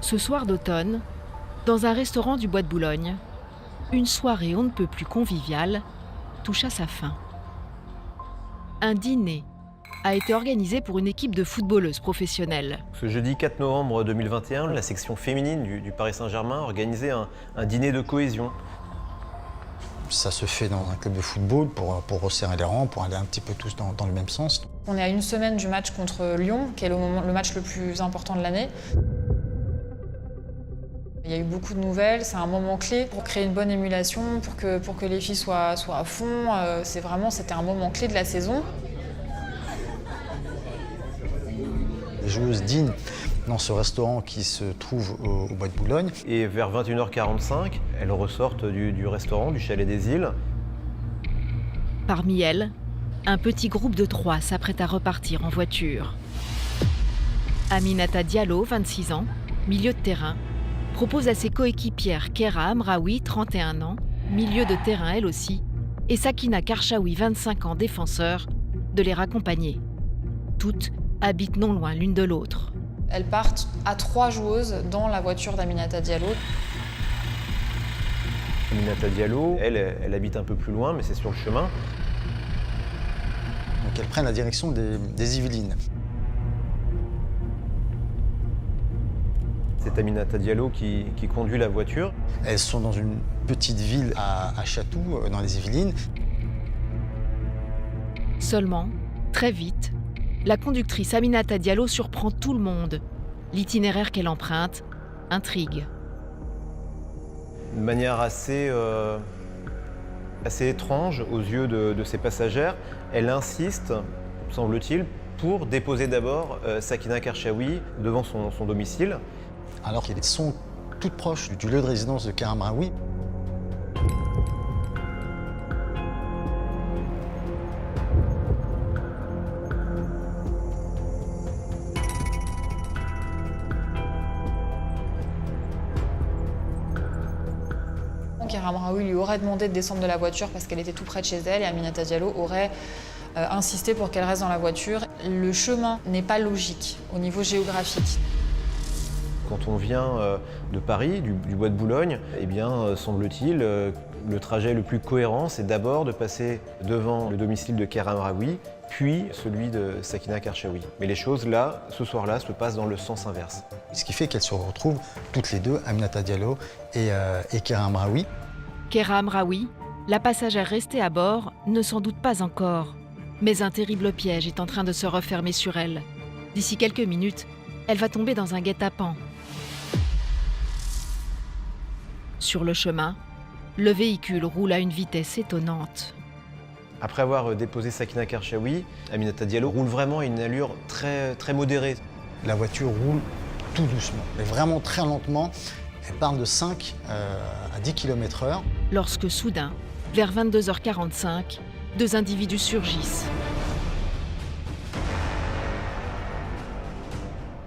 Ce soir d'automne, dans un restaurant du Bois de Boulogne, une soirée on ne peut plus conviviale touche à sa fin. Un dîner a été organisé pour une équipe de footballeuses professionnelles. Ce jeudi 4 novembre 2021, la section féminine du Paris Saint-Germain a organisé un dîner de cohésion. Ça se fait dans un club de football pour resserrer les rangs, pour aller un petit peu tous dans le même sens. On est à une semaine du match contre Lyon, qui est le match le plus important de l'année. Il y a eu beaucoup de nouvelles, c'est un moment clé pour créer une bonne émulation, pour que les filles soient à fond. C'était un moment clé de la saison. Les joueuses dînent dans ce restaurant qui se trouve au Bois de Boulogne. Et vers 21h45, elles ressortent du restaurant, du Chalet des Îles. Parmi elles, un petit groupe de 3 s'apprête à repartir en voiture. Aminata Diallo, 26 ans, milieu de terrain, propose à ses coéquipières Kera Amraoui, 31 ans, milieu de terrain elle aussi, et Sakina Karchaoui, 25 ans, défenseur, de les raccompagner. Toutes habitent non loin l'une de l'autre. Elles partent à 3 joueuses dans la voiture d'Aminata Diallo. Aminata Diallo, elle habite un peu plus loin, mais c'est sur le chemin. Donc elles prennent la direction des Yvelines. C'est Aminata Diallo qui conduit la voiture. Elles sont dans une petite ville à Chatou, dans les Yvelines. Seulement, très vite, la conductrice Aminata Diallo surprend tout le monde. L'itinéraire qu'elle emprunte intrigue. De manière assez étrange aux yeux de ses passagères, elle insiste, semble-t-il, pour déposer d'abord Sakina Karchaoui devant son domicile. Alors qu'elles sont toutes proches du lieu de résidence de Kera Amraoui. Kera Amraoui lui aurait demandé de descendre de la voiture parce qu'elle était tout près de chez elle et Aminata Diallo aurait insisté pour qu'elle reste dans la voiture. Le chemin n'est pas logique au niveau géographique. Quand on vient de Paris, du Bois de Boulogne, eh bien, semble-t-il, le trajet le plus cohérent, c'est d'abord de passer devant le domicile de Kera Amraoui, puis celui de Sakina Karchaoui. Mais les choses, là, ce soir-là, se passent dans le sens inverse. Ce qui fait qu'elles se retrouvent toutes les deux, Aminata Diallo et Kera Amraoui. Kera Amraoui, la passagère restée à bord, ne s'en doute pas encore. Mais un terrible piège est en train de se refermer sur elle. D'ici quelques minutes, elle va tomber dans un guet-apens. Sur le chemin, le véhicule roule à une vitesse étonnante. Après avoir déposé Sakina Karchaoui, Aminata Diallo roule vraiment à une allure très, très modérée. La voiture roule tout doucement, mais vraiment très lentement. Elle part de 5 à 10 km/h. Lorsque soudain, vers 22h45, 2 individus surgissent.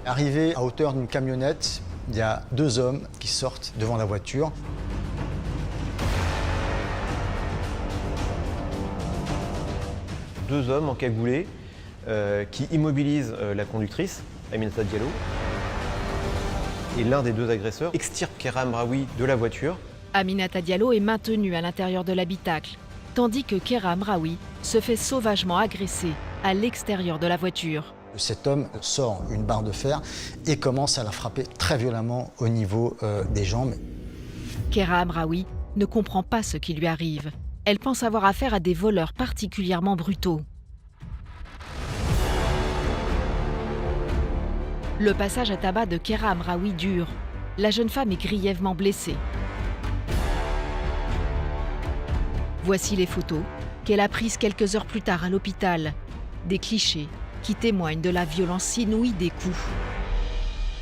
Arrivé à hauteur d'une camionnette, il y a 2 hommes qui sortent devant la voiture. Deux hommes encagoulés qui immobilisent la conductrice, Aminata Diallo. Et l'un des 2 agresseurs extirpe Kera Amraoui de la voiture. Aminata Diallo est maintenue à l'intérieur de l'habitacle, tandis que Kera Amraoui se fait sauvagement agresser à l'extérieur de la voiture. Cet homme sort une barre de fer et commence à la frapper très violemment au niveau des jambes. Kera Amraoui ne comprend pas ce qui lui arrive. Elle pense avoir affaire à des voleurs particulièrement brutaux. Le passage à tabac de Kera Amraoui dure. La jeune femme est grièvement blessée. Voici les photos qu'elle a prises quelques heures plus tard à l'hôpital. Des clichés qui témoignent de la violence inouïe des coups.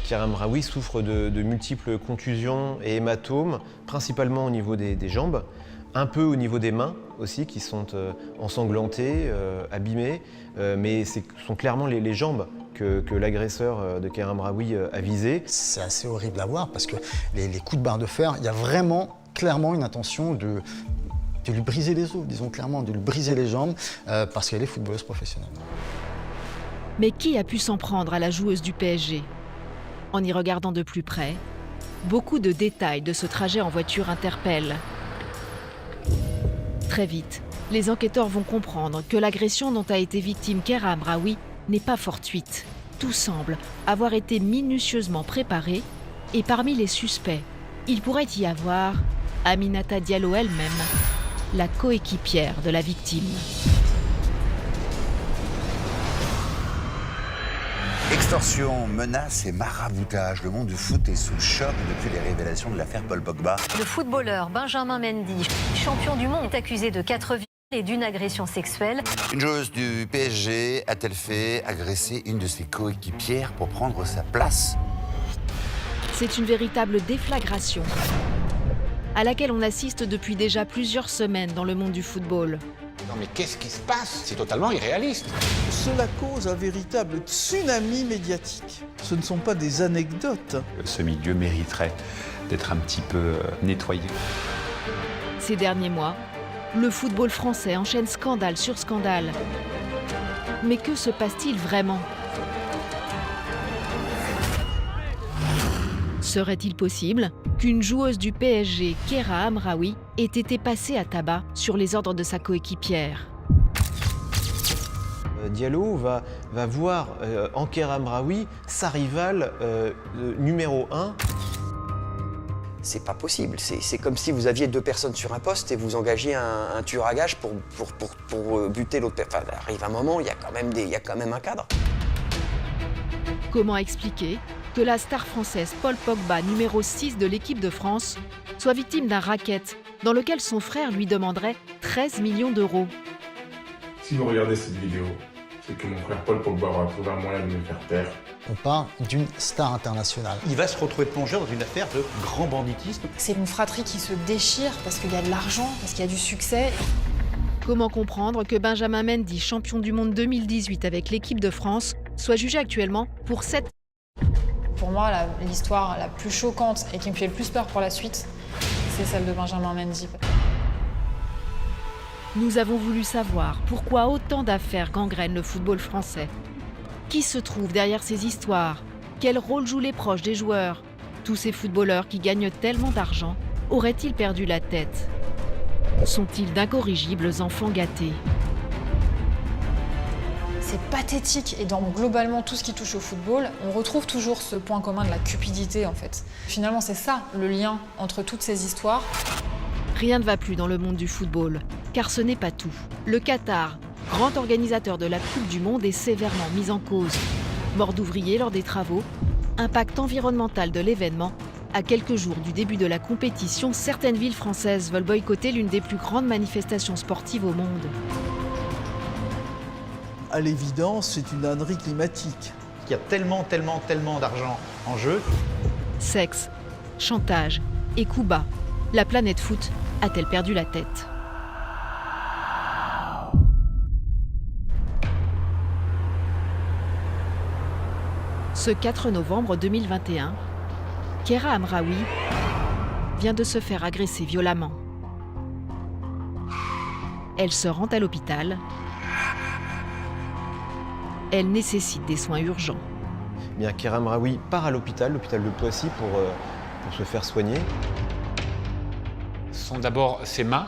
Kera Amraoui souffre de multiples contusions et hématomes, principalement au niveau des jambes, un peu au niveau des mains aussi, qui sont ensanglantées, abîmées, mais ce sont clairement les jambes que l'agresseur de Kera Amraoui a visées. C'est assez horrible à voir parce que les coups de barre de fer, il y a vraiment clairement une intention de lui briser les os, disons clairement, de lui briser les jambes parce qu'elle est footballeuse professionnelle. Mais qui a pu s'en prendre à la joueuse du PSG ? En y regardant de plus près, beaucoup de détails de ce trajet en voiture interpellent. Très vite, les enquêteurs vont comprendre que l'agression dont a été victime Kera Hamraoui n'est pas fortuite. Tout semble avoir été minutieusement préparé et parmi les suspects, il pourrait y avoir Aminata Diallo elle-même, la coéquipière de la victime. Extorsion, menaces et maraboutage. Le monde du foot est sous le choc depuis les révélations de l'affaire Paul Pogba. Le footballeur Benjamin Mendy, champion du monde, est accusé de 4 viols et d'une agression sexuelle. Une joueuse du PSG a-t-elle fait agresser une de ses coéquipières pour prendre sa place? C'est une véritable déflagration à laquelle on assiste depuis déjà plusieurs semaines dans le monde du football. Non mais qu'est-ce qui se passe? C'est totalement irréaliste. Cela cause un véritable tsunami médiatique. Ce ne sont pas des anecdotes. Ce milieu mériterait d'être un petit peu nettoyé. Ces derniers mois, le football français enchaîne scandale sur scandale. Mais que se passe-t-il vraiment? Serait-il possible qu'une joueuse du PSG, Kera Hamraoui, ait été passée à tabac sur les ordres de sa coéquipière? Diallo va voir en Kera Hamraoui sa rivale numéro 1. C'est pas possible. C'est comme si vous aviez 2 personnes sur un poste et vous engagiez un tueur à gages pour buter l'autre personne. Enfin, arrive un moment, il y a quand même un cadre. Comment expliquer que la star française Paul Pogba, numéro 6 de l'équipe de France, soit victime d'un racket dans lequel son frère lui demanderait 13 millions d'euros? Si vous regardez cette vidéo, c'est que mon frère Paul Pogba aura trouvé un moyen de me faire taire. On parle d'une star internationale. Il va se retrouver plongé dans une affaire de grand banditisme. C'est une fratrie qui se déchire parce qu'il y a de l'argent, parce qu'il y a du succès. Comment comprendre que Benjamin Mendy, champion du monde 2018 avec l'équipe de France, soit jugé actuellement pour 7... Pour moi, l'histoire la plus choquante et qui me fait le plus peur pour la suite, c'est celle de Benjamin Mendy. Nous avons voulu savoir pourquoi autant d'affaires gangrènent le football français. Qui se trouve derrière ces histoires? Quel rôle jouent les proches des joueurs? Tous ces footballeurs qui gagnent tellement d'argent, auraient-ils perdu la tête? Sont-ils d'incorrigibles enfants gâtés? C'est pathétique et dans globalement tout ce qui touche au football, on retrouve toujours ce point commun de la cupidité en fait. Finalement, c'est ça le lien entre toutes ces histoires. Rien ne va plus dans le monde du football, car ce n'est pas tout. Le Qatar, grand organisateur de la Coupe du Monde, est sévèrement mis en cause. Mort d'ouvriers lors des travaux, impact environnemental de l'événement. À quelques jours du début de la compétition, certaines villes françaises veulent boycotter l'une des plus grandes manifestations sportives au monde. À l'évidence, c'est une ânerie climatique. Il y a tellement d'argent en jeu. Sexe, chantage et coups bas. La planète foot a-t-elle perdu la tête? Ce 4 novembre 2021, Kera Hamraoui vient de se faire agresser violemment. Elle se rend à l'hôpital. Elle nécessite des soins urgents. Bien, Kera Hamraoui part à l'hôpital de Poissy pour se faire soigner. Ce sont d'abord ses mains,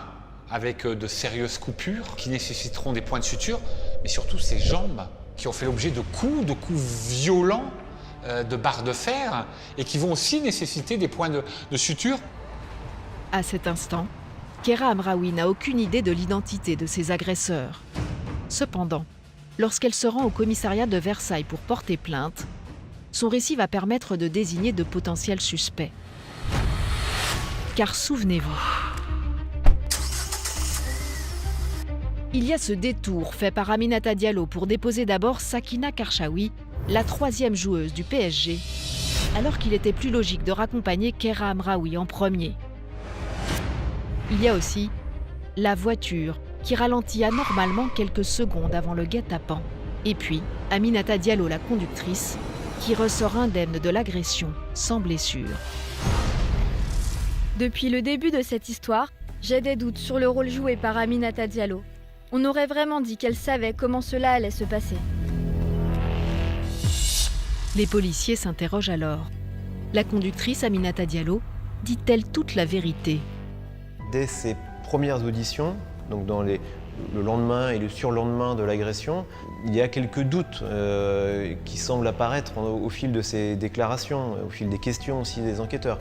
avec de sérieuses coupures, qui nécessiteront des points de suture, mais surtout ses jambes, qui ont fait l'objet de coups violents, de barres de fer, et qui vont aussi nécessiter des points de suture. À cet instant, Kera Hamraoui n'a aucune idée de l'identité de ses agresseurs. Cependant, lorsqu'elle se rend au commissariat de Versailles pour porter plainte, son récit va permettre de désigner de potentiels suspects. Car souvenez-vous, il y a ce détour fait par Aminata Diallo pour déposer d'abord Sakina Karchaoui, la 3e joueuse du PSG, alors qu'il était plus logique de raccompagner Kera Hamraoui en premier. Il y a aussi la voiture qui ralentit anormalement quelques secondes avant le guet-apens. Et puis, Aminata Diallo, la conductrice, qui ressort indemne de l'agression, sans blessure. Depuis le début de cette histoire, j'ai des doutes sur le rôle joué par Aminata Diallo. On aurait vraiment dit qu'elle savait comment cela allait se passer. Les policiers s'interrogent alors. La conductrice Aminata Diallo dit-elle toute la vérité? Dès ses premières auditions, donc dans le lendemain et le surlendemain de l'agression, il y a quelques doutes qui semblent apparaître au fil de ses déclarations, au fil des questions aussi des enquêteurs.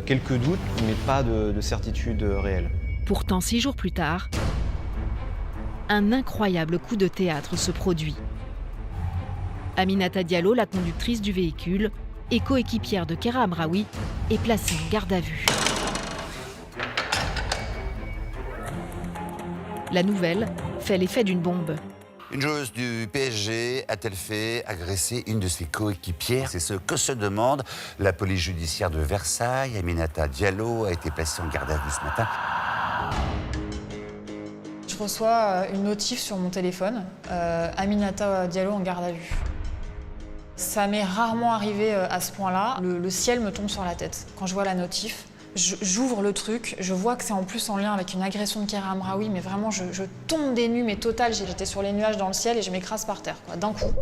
Quelques doutes, mais pas de certitude réelle. Pourtant, 6 jours plus tard, un incroyable coup de théâtre se produit. Aminata Diallo, la conductrice du véhicule et coéquipière de Kera Hamraoui, est placée en garde à vue. La nouvelle fait l'effet d'une bombe. Une joueuse du PSG a-t-elle fait agresser une de ses coéquipières? C'est ce que se demande la police judiciaire de Versailles. Aminata Diallo a été placée en garde à vue ce matin. Je reçois une notif sur mon téléphone, Aminata Diallo en garde à vue. Ça m'est rarement arrivé à ce point-là. Le ciel me tombe sur la tête. Quand je vois la notif, j'ouvre le truc, je vois que c'est en plus en lien avec une agression de Kera Hamraoui, mais vraiment je tombe des nues, mais total, j'étais sur les nuages dans le ciel et je m'écrase par terre, d'un coup.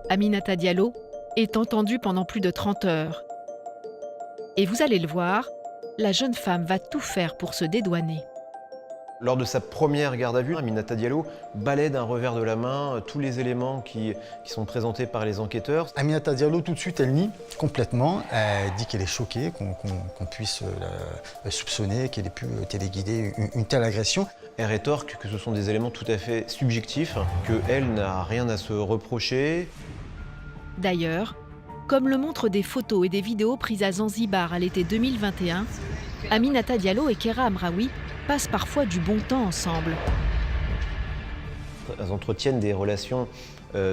Aminata Diallo est entendue pendant plus de 30 heures. Et vous allez le voir, la jeune femme va tout faire pour se dédouaner. Lors de sa première garde à vue, Aminata Diallo balaie d'un revers de la main tous les éléments qui sont présentés par les enquêteurs. Aminata Diallo, tout de suite, elle nie complètement. Elle dit qu'elle est choquée, qu'on puisse la soupçonner, qu'elle ait pu téléguider une telle agression. Elle rétorque que ce sont des éléments tout à fait subjectifs, qu'elle n'a rien à se reprocher. D'ailleurs, comme le montrent des photos et des vidéos prises à Zanzibar à l'été 2021, Aminata Diallo et Kera Hamraoui passent parfois du bon temps ensemble. Elles entretiennent des relations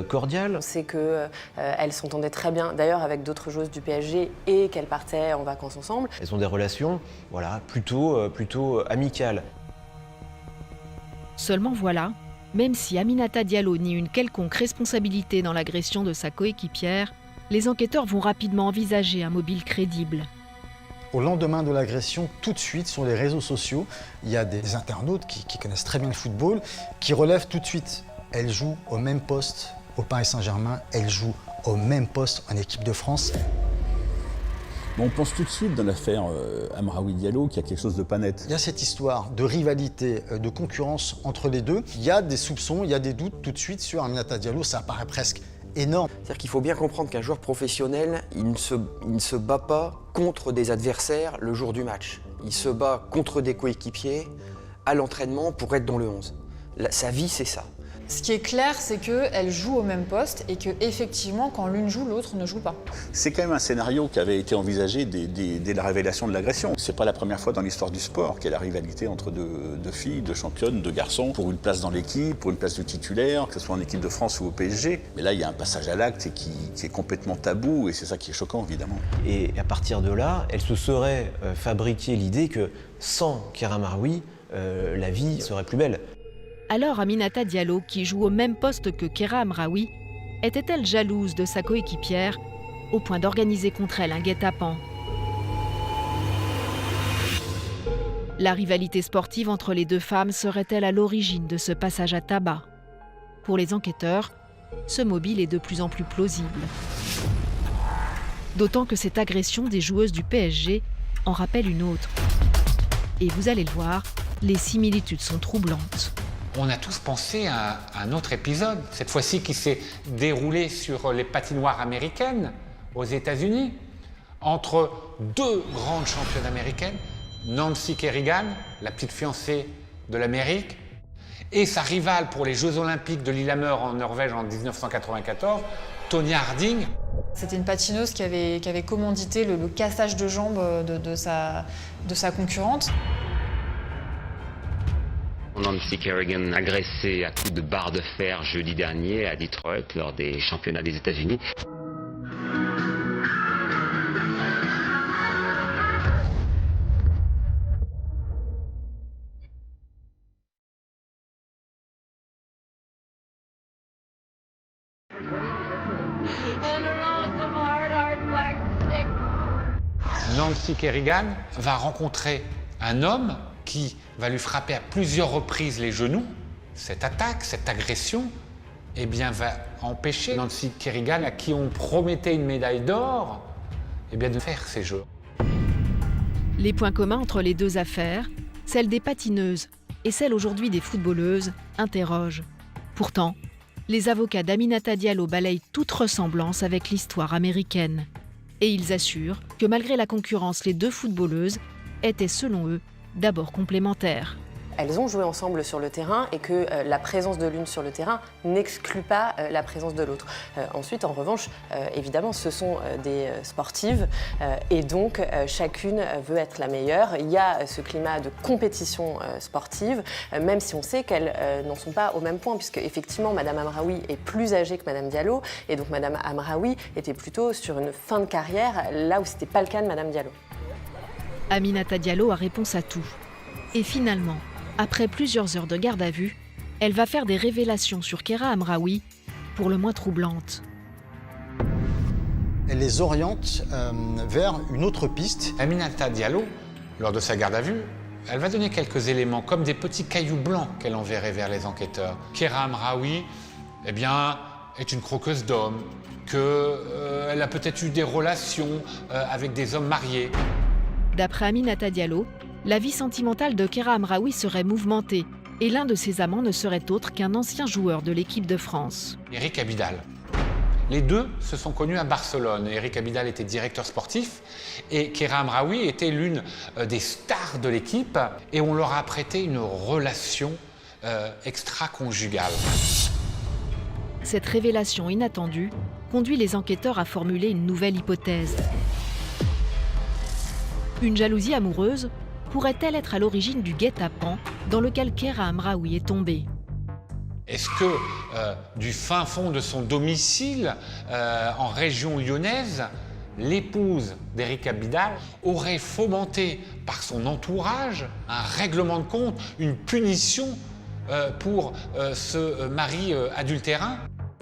cordiales. On sait qu'elles s'entendaient très bien, d'ailleurs avec d'autres joueuses du PSG, et qu'elles partaient en vacances ensemble. Elles ont des relations plutôt amicales. Seulement voilà, même si Aminata Diallo nie une quelconque responsabilité dans l'agression de sa coéquipière, les enquêteurs vont rapidement envisager un mobile crédible. Au lendemain de l'agression, tout de suite, sur les réseaux sociaux, il y a des internautes qui connaissent très bien le football, qui relèvent tout de suite. Elle joue au même poste au Paris Saint-Germain, elle joue au même poste en équipe de France. On pense tout de suite dans l'affaire Hamraoui Diallo qu'il y a quelque chose de pas net. Il y a cette histoire de rivalité, de concurrence entre les deux. Il y a des soupçons, il y a des doutes tout de suite sur Aminata Diallo, ça apparaît presque énorme. C'est-à-dire qu'il faut bien comprendre qu'un joueur professionnel, il ne se bat pas contre des adversaires le jour du match. Il se bat contre des coéquipiers à l'entraînement pour être dans le 11. Sa vie, c'est ça. Ce qui est clair, c'est qu'elles jouent au même poste et qu'effectivement, quand l'une joue, l'autre ne joue pas. C'est quand même un scénario qui avait été envisagé dès la révélation de l'agression. C'est pas la première fois dans l'histoire du sport qu'il y a la rivalité entre deux filles, deux championnes, deux garçons, pour une place dans l'équipe, pour une place de titulaire, que ce soit en équipe de France ou au PSG. Mais là, il y a un passage à l'acte qui est complètement tabou et c'est ça qui est choquant, évidemment. Et à partir de là, elle se serait fabriqué l'idée que sans Kera Hamraoui, la vie serait plus belle. Alors Aminata Diallo, qui joue au même poste que Kera Hamraoui, était-elle jalouse de sa coéquipière au point d'organiser contre elle un guet-apens? La rivalité sportive entre les deux femmes serait-elle à l'origine de ce passage à tabac? Pour les enquêteurs, ce mobile est de plus en plus plausible. D'autant que cette agression des joueuses du PSG en rappelle une autre. Et vous allez le voir, les similitudes sont troublantes. On a tous pensé à un autre épisode, cette fois-ci qui s'est déroulé sur les patinoires américaines aux États-Unis, entre deux grandes championnes américaines, Nancy Kerrigan, la petite fiancée de l'Amérique, et sa rivale pour les Jeux Olympiques de Lillehammer en Norvège en 1994, Tonya Harding. C'était une patineuse qui avait commandité le cassage de jambes de sa concurrente. Nancy Kerrigan agressée à coups de barre de fer jeudi dernier à Detroit lors des championnats des États-Unis. Nancy Kerrigan va rencontrer un homme qui va lui frapper à plusieurs reprises les genoux. Cette attaque, cette agression, eh bien, va empêcher Nancy Kerrigan, à qui on promettait une médaille d'or, eh bien, de faire ces Jeux. Les points communs entre les deux affaires, celle des patineuses et celle aujourd'hui des footballeuses, interrogent. Pourtant, les avocats d'Aminata Diallo balayent toute ressemblance avec l'histoire américaine. Et ils assurent que malgré la concurrence, les deux footballeuses étaient, selon eux, d'abord complémentaires. Elles ont joué ensemble sur le terrain et que la présence de l'une sur le terrain n'exclut pas la présence de l'autre. Ensuite, en revanche, évidemment, ce sont des sportives et donc chacune veut être la meilleure. Il y a ce climat de compétition sportive, même si on sait qu'elles n'en sont pas au même point, puisque effectivement, Madame Amraoui est plus âgée que Madame Diallo et donc Madame Amraoui était plutôt sur une fin de carrière, là où ce n'était pas le cas de Madame Diallo. Aminata Diallo a réponse à tout. Et finalement, après plusieurs heures de garde à vue, elle va faire des révélations sur Kéra Amraoui, pour le moins troublantes. Elle les oriente vers une autre piste. Aminata Diallo, lors de sa garde à vue, elle va donner quelques éléments, comme des petits cailloux blancs qu'elle enverrait vers les enquêteurs. Kéra Amraoui, eh bien, est une croqueuse d'hommes, qu'elle a peut-être eu des relations avec des hommes mariés. D'après Aminata Diallo, la vie sentimentale de Kéra Amraoui serait mouvementée et l'un de ses amants ne serait autre qu'un ancien joueur de l'équipe de France. Eric Abidal. Les deux se sont connus à Barcelone. Eric Abidal était directeur sportif et Kéra Amraoui était l'une des stars de l'équipe et on leur a prêté une relation extra-conjugale. Cette révélation inattendue conduit les enquêteurs à formuler une nouvelle hypothèse. Une jalousie amoureuse pourrait-elle être à l'origine du guet-apens dans lequel Kéra Amraoui est tombée? Est-ce que du fin fond de son domicile, en région lyonnaise, l'épouse d'Eric Abidal aurait fomenté par son entourage un règlement de compte, une punition pour ce mari adultérin?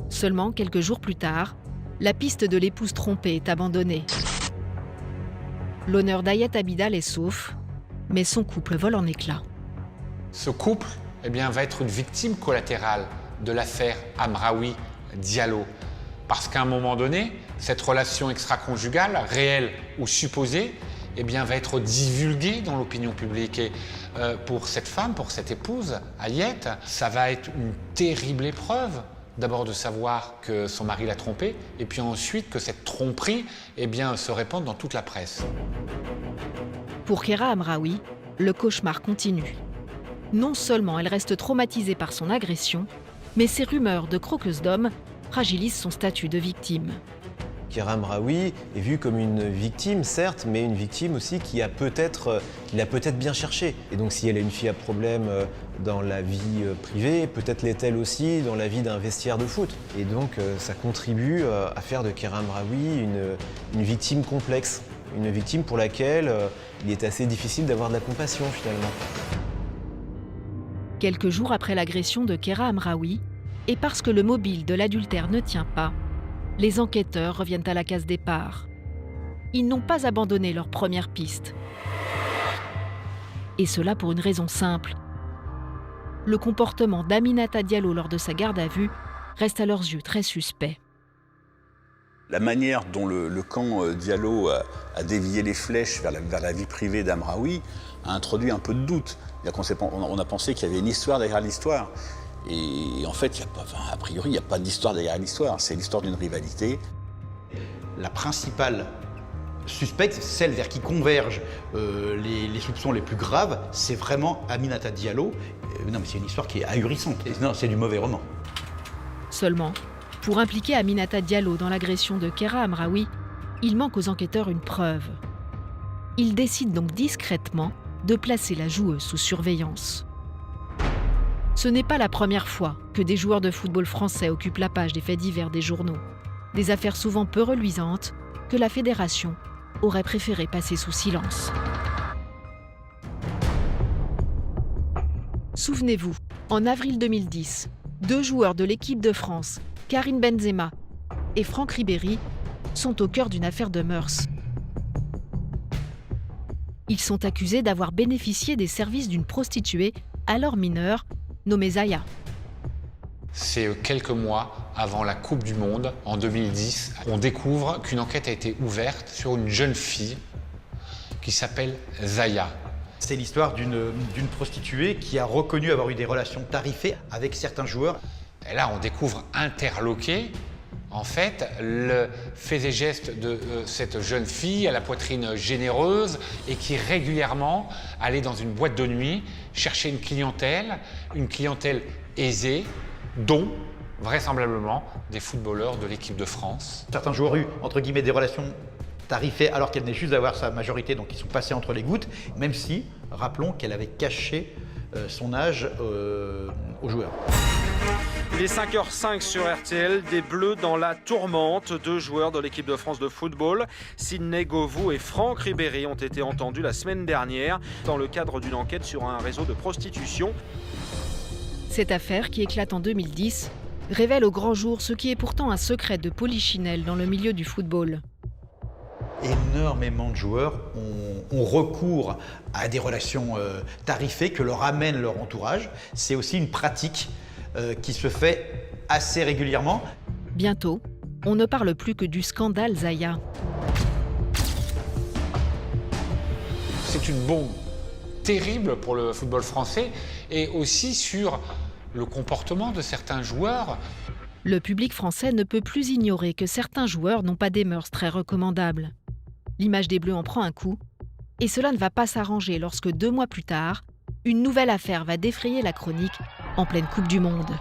Seulement quelques jours plus tard, la piste de l'épouse trompée est abandonnée. L'honneur d'Ayet Abidal est sauf, mais son couple vole en éclats. Ce couple eh bien, va être une victime collatérale de l'affaire Amraoui-Diallo. Parce qu'à un moment donné, cette relation extra-conjugale, réelle ou supposée, eh bien, va être divulguée dans l'opinion publique. Et pour cette femme, pour cette épouse, Ayet, ça va être une terrible épreuve. D'abord de savoir que son mari l'a trompée, et puis ensuite que cette tromperie eh bien, se répande dans toute la presse. Pour Kéra Amraoui, le cauchemar continue. Non seulement elle reste traumatisée par son agression, mais ces rumeurs de croqueuse d'hommes fragilisent son statut de victime. Kéra Amraoui est vue comme une victime, certes, mais une victime aussi qui l'a peut-être bien cherchée. Et donc si elle est une fille à problème dans la vie privée, peut-être l'est-elle aussi dans la vie d'un vestiaire de foot. Et donc ça contribue à faire de Kéra Amraoui une victime complexe, une victime pour laquelle il est assez difficile d'avoir de la compassion finalement. Quelques jours après l'agression de Kéra Amraoui, et parce que le mobile de l'adultère ne tient pas, les enquêteurs reviennent à la case départ. Ils n'ont pas abandonné leur première piste. Et cela pour une raison simple. Le comportement d'Aminata Diallo lors de sa garde à vue reste à leurs yeux très suspect. La manière dont le camp Diallo a dévié les flèches vers la vie privée d'Amraoui a introduit un peu de doute. On a pensé qu'il y avait une histoire derrière l'histoire. Et en fait, a priori, il n'y a pas d'histoire derrière l'histoire. C'est l'histoire d'une rivalité. La principale suspecte, celle vers qui convergent les soupçons les plus graves, c'est vraiment Aminata Diallo. Non, mais c'est une histoire qui est ahurissante. Non, c'est du mauvais roman. Seulement, pour impliquer Aminata Diallo dans l'agression de Kéra Amraoui, il manque aux enquêteurs une preuve. Ils décident donc discrètement de placer la joueuse sous surveillance. Ce n'est pas la première fois que des joueurs de football français occupent la page des faits divers des journaux. Des affaires souvent peu reluisantes que la fédération aurait préféré passer sous silence. Souvenez-vous, en avril 2010, 2 joueurs de l'équipe de France, Karim Benzema et Franck Ribéry, sont au cœur d'une affaire de mœurs. Ils sont accusés d'avoir bénéficié des services d'une prostituée, alors mineure, nommée Zaya. C'est quelques mois avant la Coupe du Monde, en 2010. On découvre qu'une enquête a été ouverte sur une jeune fille qui s'appelle Zaya. C'est l'histoire d'une prostituée qui a reconnu avoir eu des relations tarifées avec certains joueurs. Et là, on découvre interloqué, en fait, le fait et geste de cette jeune fille à la poitrine généreuse et qui régulièrement allait dans une boîte de nuit chercher une clientèle aisée, dont vraisemblablement des footballeurs de l'équipe de France. Certains joueurs ont eu, entre guillemets, des relations tarifées alors qu'elle venait juste d'avoir sa majorité, donc ils sont passés entre les gouttes, même si, rappelons qu'elle avait caché son âge aux joueurs. Il est 5h05 sur RTL, des Bleus dans la tourmente. 2 joueurs de l'équipe de France de football, Sidney Govou et Franck Ribéry, ont été entendus la semaine dernière dans le cadre d'une enquête sur un réseau de prostitution. Cette affaire, qui éclate en 2010, révèle au grand jour ce qui est pourtant un secret de polichinelle dans le milieu du football. Énormément de joueurs ont recours à des relations tarifées que leur amène leur entourage. C'est aussi une pratique qui se fait assez régulièrement. Bientôt, on ne parle plus que du scandale Zaya. C'est une bombe terrible pour le football français et aussi sur le comportement de certains joueurs. Le public français ne peut plus ignorer que certains joueurs n'ont pas des mœurs très recommandables. L'image des Bleus en prend un coup, et cela ne va pas s'arranger lorsque 2 mois plus tard, une nouvelle affaire va défrayer la chronique en pleine Coupe du Monde.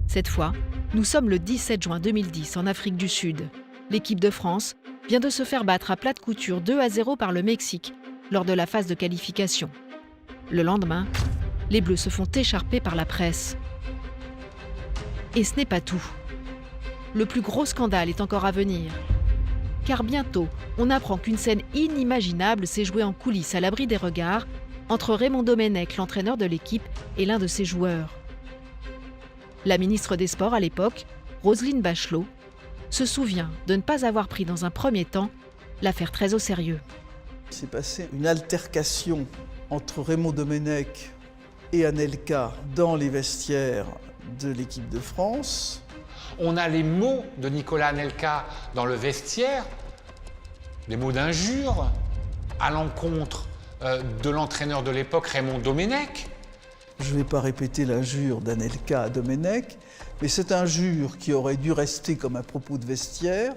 Cette fois, nous sommes le 17 juin 2010 en Afrique du Sud. L'équipe de France vient de se faire battre à plate couture 2-0 par le Mexique lors de la phase de qualification. Le lendemain, les Bleus se font écharper par la presse. Et ce n'est pas tout. Le plus gros scandale est encore à venir. Car bientôt, on apprend qu'une scène inimaginable s'est jouée en coulisses à l'abri des regards entre Raymond Domenech, l'entraîneur de l'équipe, et l'un de ses joueurs. La ministre des Sports à l'époque, Roselyne Bachelot, se souvient de ne pas avoir pris dans un premier temps l'affaire très au sérieux. Il s'est passé une altercation entre Raymond Domenech et Anelka dans les vestiaires de l'équipe de France. On a les mots de Nicolas Anelka dans le vestiaire, des mots d'injure à l'encontre de l'entraîneur de l'époque, Raymond Domenech. Je ne vais pas répéter l'injure d'Anelka à Domenech, mais cette injure qui aurait dû rester comme un propos de vestiaire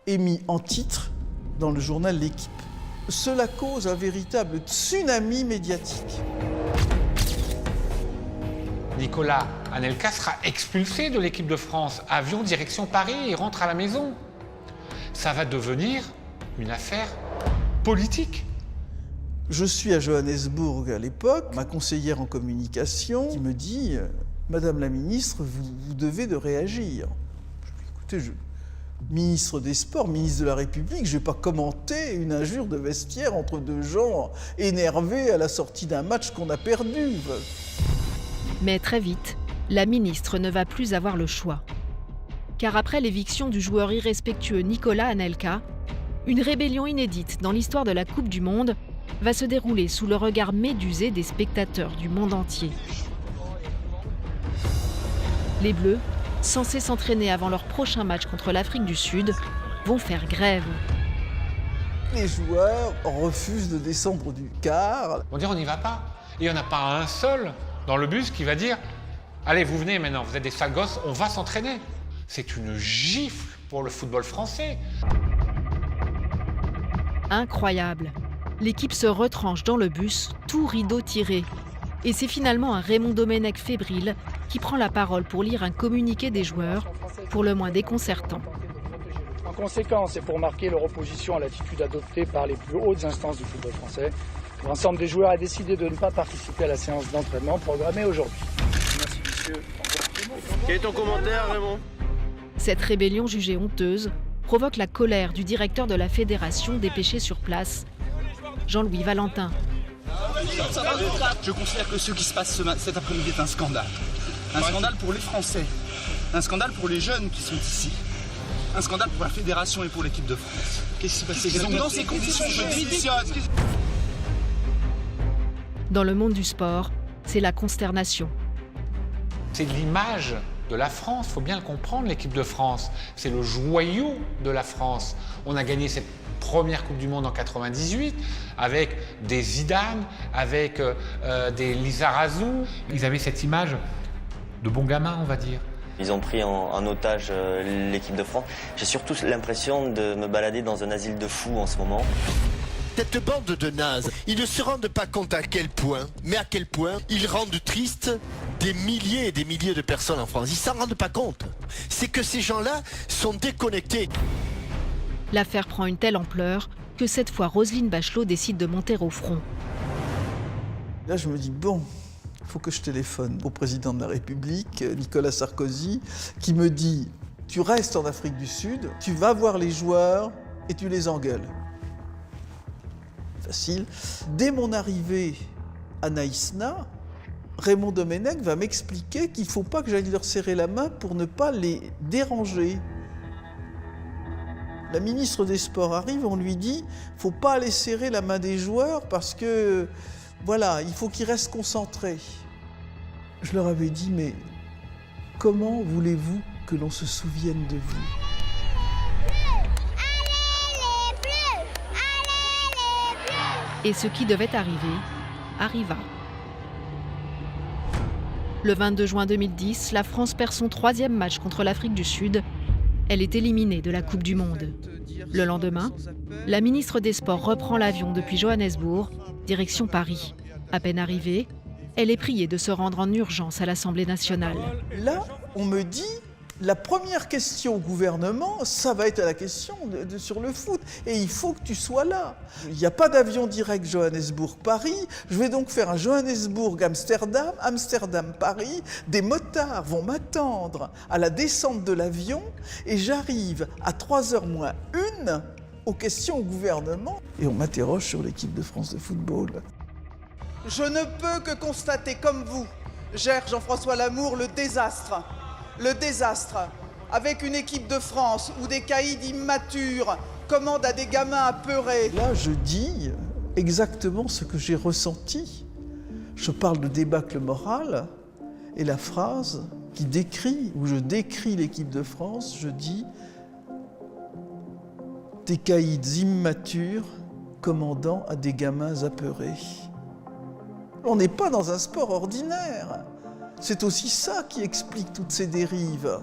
est mis en titre dans le journal L'Équipe. Cela cause un véritable tsunami médiatique. Nicolas Anelka sera expulsé de l'équipe de France. Avion direction Paris, il rentre à la maison. Ça va devenir une affaire politique. Je suis à Johannesburg à l'époque, ma conseillère en communication qui me dit « Madame la ministre, vous devez de réagir ». Je lui dis « Écoutez, ministre des Sports, ministre de la République, je ne vais pas commenter une injure de vestiaire entre 2 gens énervés à la sortie d'un match qu'on a perdu ». Mais très vite, la ministre ne va plus avoir le choix. Car après l'éviction du joueur irrespectueux Nicolas Anelka, une rébellion inédite dans l'histoire de la Coupe du Monde va se dérouler sous le regard médusé des spectateurs du monde entier. Les Bleus, censés s'entraîner avant leur prochain match contre l'Afrique du Sud, vont faire grève. Les joueurs refusent de descendre du car. On dit on n'y va pas. Et il n'y en a pas un seul dans le bus qui va dire « Allez, vous venez maintenant, vous êtes des sales gosses, on va s'entraîner ». C'est une gifle pour le football français. Incroyable. L'équipe se retranche dans le bus, tout rideau tiré. Et c'est finalement un Raymond Domenech fébrile qui prend la parole pour lire un communiqué des joueurs, pour le moins déconcertant. En conséquence, et pour marquer leur opposition à l'attitude adoptée par les plus hautes instances du football français, l'ensemble des joueurs a décidé de ne pas participer à la séance d'entraînement programmée aujourd'hui. Merci, monsieur. Quel est ton commentaire, Raymond ? Cette rébellion jugée honteuse provoque la colère du directeur de la fédération dépêché sur place, Jean-Louis Valentin. Je considère que ce qui se passe cet après-midi est un scandale. Un scandale pour les Français. Un scandale pour les jeunes qui sont ici. Un scandale pour la fédération et pour l'équipe de France. Qu'est-ce qui s'est passé ? Donc dans ces conditions, je démissionne. Dans le monde du sport, c'est la consternation. C'est l'image de la France, il faut bien le comprendre, l'équipe de France. C'est le joyau de la France. On a gagné cette première Coupe du Monde en 98 avec des Zidane, avec des Lizarazu. Ils avaient cette image de bons gamins, on va dire. Ils ont pris en otage l'équipe de France. J'ai surtout l'impression de me balader dans un asile de fous en ce moment. Cette bande de nazes, ils ne se rendent pas compte à quel point ils rendent tristes des milliers et des milliers de personnes en France. Ils s'en rendent pas compte. C'est que ces gens-là sont déconnectés. L'affaire prend une telle ampleur que cette fois Roselyne Bachelot décide de monter au front. Là, je me dis, bon, il faut que je téléphone au président de la République, Nicolas Sarkozy, qui me dit, tu restes en Afrique du Sud, tu vas voir les joueurs et tu les engueules. Facile. Dès mon arrivée à Naïsna, Raymond Domenech va m'expliquer qu'il ne faut pas que j'aille leur serrer la main pour ne pas les déranger. La ministre des Sports arrive, on lui dit « faut pas aller serrer la main des joueurs parce que, voilà, il faut qu'ils restent concentrés ». Je leur avais dit « mais comment voulez-vous que l'on se souvienne de vous ?» Et ce qui devait arriver, arriva. Le 22 juin 2010, la France perd son 3e match contre l'Afrique du Sud. Elle est éliminée de la Coupe du Monde. Le lendemain, la ministre des Sports reprend l'avion depuis Johannesburg, direction Paris. À peine arrivée, elle est priée de se rendre en urgence à l'Assemblée nationale. Là, on me dit, la première question au gouvernement, ça va être la question sur le foot. Et il faut que tu sois là. Il n'y a pas d'avion direct Johannesburg-Paris. Je vais donc faire un Johannesburg-Amsterdam, Amsterdam-Paris. Des motards vont m'attendre à la descente de l'avion et j'arrive à 3h moins 1 aux questions au gouvernement. Et on m'interroge sur l'équipe de France de football. Je ne peux que constater, comme vous, gère Jean-François Lamour, le désastre. Le désastre, avec une équipe de France où des caïds immatures commandent à des gamins apeurés. Là, je dis exactement ce que j'ai ressenti. Je parle de débâcle moral et la phrase qui décrit, où je décris l'équipe de France, je dis « des caïds immatures commandant à des gamins apeurés ». On n'est pas dans un sport ordinaire. C'est aussi ça qui explique toutes ces dérives.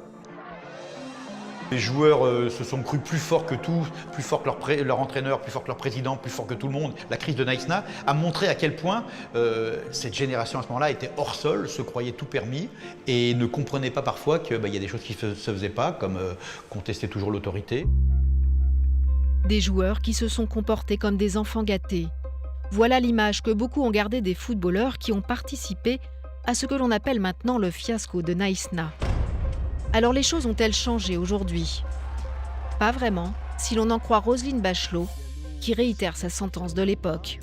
Les joueurs se sont crus plus forts que tout, plus forts que leur entraîneur, plus forts que leur président, plus forts que tout le monde. La crise de Naïsna a montré à quel point cette génération à ce moment-là était hors sol, se croyait tout permis et ne comprenait pas parfois qu'il y a des choses qui ne se faisaient pas, comme contester toujours l'autorité. Des joueurs qui se sont comportés comme des enfants gâtés. Voilà l'image que beaucoup ont gardée des footballeurs qui ont participé à ce que l'on appelle maintenant le fiasco de Naïsna. Alors les choses ont-elles changé aujourd'hui? Pas vraiment, si l'on en croit Roselyne Bachelot, qui réitère sa sentence de l'époque.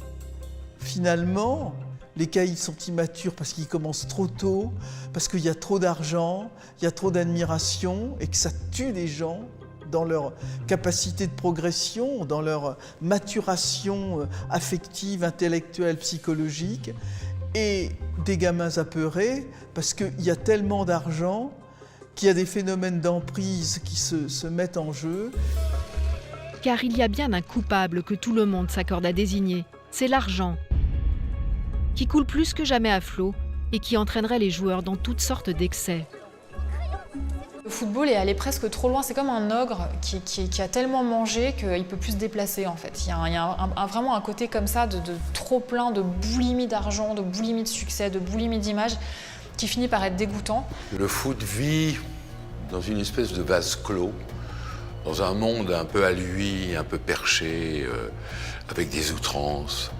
Finalement, les caïds sont immatures parce qu'ils commencent trop tôt, parce qu'il y a trop d'argent, il y a trop d'admiration et que ça tue les gens dans leur capacité de progression, dans leur maturation affective, intellectuelle, psychologique. Et des gamins apeurés, parce qu'il y a tellement d'argent qu'il y a des phénomènes d'emprise qui se mettent en jeu. Car il y a bien un coupable que tout le monde s'accorde à désigner, c'est l'argent, qui coule plus que jamais à flot et qui entraînerait les joueurs dans toutes sortes d'excès. Le football est allé presque trop loin, c'est comme un ogre qui a tellement mangé qu'il ne peut plus se déplacer en fait. Il y a vraiment un côté comme ça de trop plein, de boulimie d'argent, de boulimie de succès, de boulimie d'image qui finit par être dégoûtant. Le foot vit dans une espèce de vase clos, dans un monde un peu à lui, un peu perché, avec des outrances,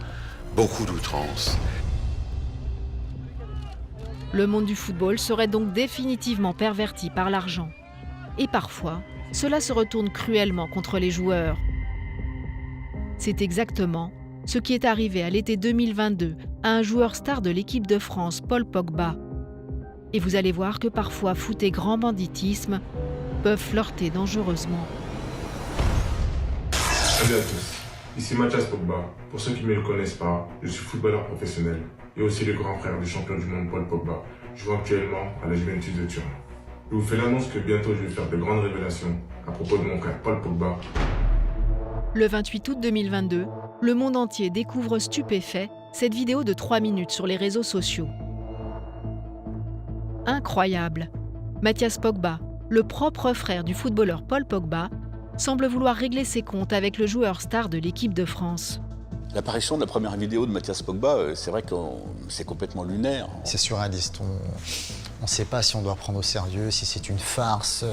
beaucoup d'outrances. Le monde du football serait donc définitivement perverti par l'argent. Et parfois, cela se retourne cruellement contre les joueurs. C'est exactement ce qui est arrivé à l'été 2022 à un joueur star de l'équipe de France, Paul Pogba. Et vous allez voir que parfois foot et grand banditisme peuvent flirter dangereusement. Salut à tous. Ici Mathias Pogba. Pour ceux qui ne me le connaissent pas, je suis footballeur professionnel et aussi le grand frère du champion du monde Paul Pogba, jouant actuellement à la Juventus de Turin. Je vous fais l'annonce que bientôt je vais faire de grandes révélations à propos de mon frère Paul Pogba. Le 28 août 2022, le monde entier découvre stupéfait cette vidéo de 3 minutes sur les réseaux sociaux. Incroyable! Mathias Pogba, le propre frère du footballeur Paul Pogba, semble vouloir régler ses comptes avec le joueur star de l'équipe de France. L'apparition de la première vidéo de Mathias Pogba, c'est vrai que c'est complètement lunaire. C'est surréaliste. On ne sait pas si on doit prendre au sérieux, si c'est une farce.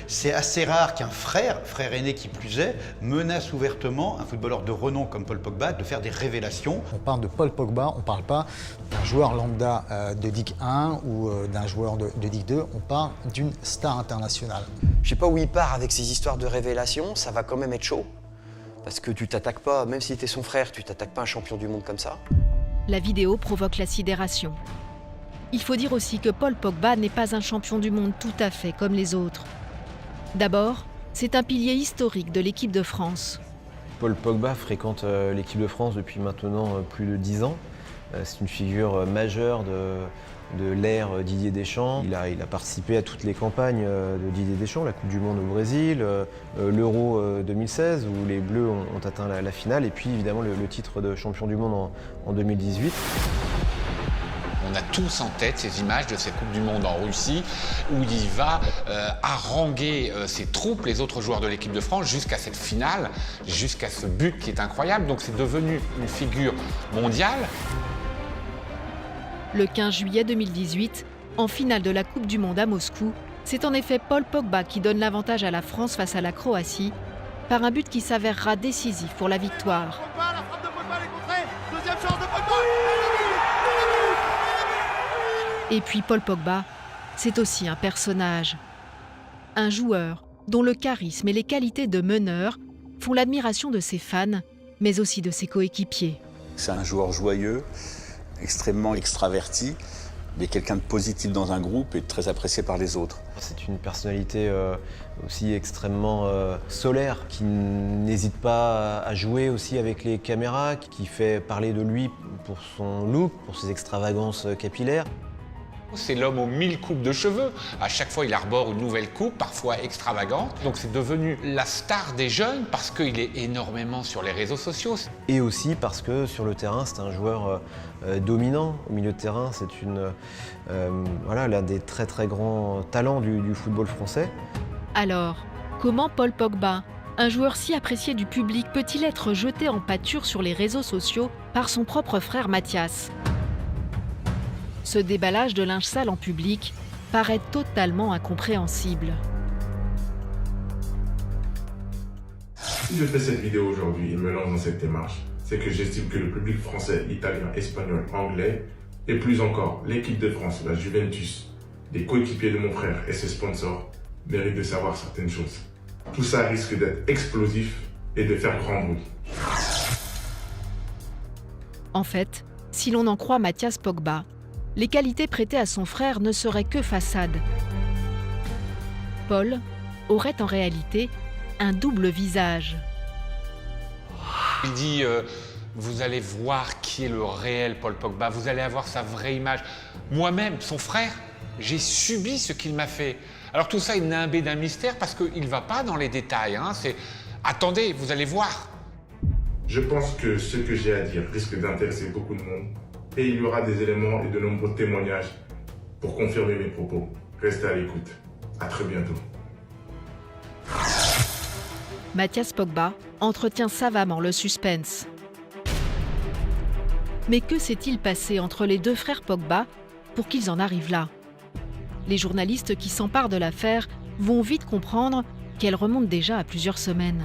C'est assez rare qu'un frère aîné qui plus est, menace ouvertement un footballeur de renom comme Paul Pogba de faire des révélations. On parle de Paul Pogba, on ne parle pas d'un joueur lambda de Ligue 1 ou d'un joueur de Ligue 2, on parle d'une star internationale. Je sais pas où il part avec ces histoires de révélations, ça va quand même être chaud. Parce que tu t'attaques pas, même si t'es son frère, tu t'attaques pas à un champion du monde comme ça. La vidéo provoque la sidération. Il faut dire aussi que Paul Pogba n'est pas un champion du monde tout à fait comme les autres. D'abord, c'est un pilier historique de l'équipe de France. Paul Pogba fréquente l'équipe de France depuis maintenant plus de 10 ans. C'est une figure majeure de l'ère Didier Deschamps. Il a participé à toutes les campagnes de Didier Deschamps, la Coupe du Monde au Brésil, l'Euro 2016 où les Bleus ont atteint la finale et puis évidemment le titre de champion du monde en 2018. On a tous en tête ces images de cette Coupe du Monde en Russie où il va haranguer ses troupes, les autres joueurs de l'équipe de France, jusqu'à cette finale, jusqu'à ce but qui est incroyable. Donc c'est devenu une figure mondiale. Le 15 juillet 2018, en finale de la Coupe du Monde à Moscou, c'est en effet Paul Pogba qui donne l'avantage à la France face à la Croatie par un but qui s'avérera décisif pour la victoire. Et puis Paul Pogba, c'est aussi un personnage. Un joueur dont le charisme et les qualités de meneur font l'admiration de ses fans, mais aussi de ses coéquipiers. C'est un joueur joyeux, extrêmement extraverti, mais quelqu'un de positif dans un groupe et très apprécié par les autres. C'est une personnalité aussi extrêmement solaire, qui n'hésite pas à jouer aussi avec les caméras, qui fait parler de lui pour son look, pour ses extravagances capillaires. C'est l'homme aux 1000 coupes de cheveux. À chaque fois, il arbore une nouvelle coupe, parfois extravagante. Donc c'est devenu la star des jeunes parce qu'il est énormément sur les réseaux sociaux. Et aussi parce que sur le terrain, c'est un joueur dominant. Au milieu de terrain, c'est l'un des très très grands talents du football français. Alors, comment Paul Pogba, un joueur si apprécié du public, peut-il être jeté en pâture sur les réseaux sociaux par son propre frère Mathias ? Ce déballage de linge sale en public paraît totalement incompréhensible. Si je fais cette vidéo aujourd'hui et me lance dans cette démarche, c'est que j'estime que le public français, italien, espagnol, anglais, et plus encore l'équipe de France, la Juventus, les coéquipiers de mon frère et ses sponsors, méritent de savoir certaines choses. Tout ça risque d'être explosif et de faire grand bruit. En fait, si l'on en croit Mathias Pogba, les qualités prêtées à son frère ne seraient que façade. Paul aurait en réalité un double visage. Il dit vous allez voir qui est le réel Paul Pogba, vous allez avoir sa vraie image. Moi-même, son frère, j'ai subi ce qu'il m'a fait. Alors tout ça est nimbé d'un mystère parce qu'il ne va pas dans les détails. C'est attendez, vous allez voir. Je pense que ce que j'ai à dire risque d'intéresser beaucoup de monde. Et il y aura des éléments et de nombreux témoignages pour confirmer mes propos. Restez à l'écoute. À très bientôt. Mathias Pogba entretient savamment le suspense. Mais que s'est-il passé entre les deux frères Pogba pour qu'ils en arrivent là ? Les journalistes qui s'emparent de l'affaire vont vite comprendre qu'elle remonte déjà à plusieurs semaines.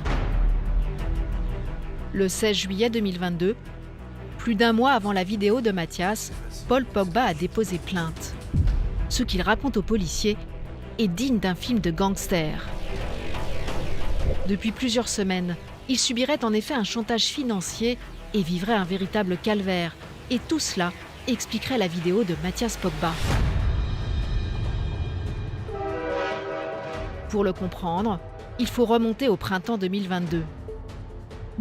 Le 16 juillet 2022, plus d'un mois avant la vidéo de Mathias, Paul Pogba a déposé plainte. Ce qu'il raconte aux policiers est digne d'un film de gangster. Depuis plusieurs semaines, il subirait en effet un chantage financier et vivrait un véritable calvaire. Et tout cela expliquerait la vidéo de Mathias Pogba. Pour le comprendre, il faut remonter au printemps 2022.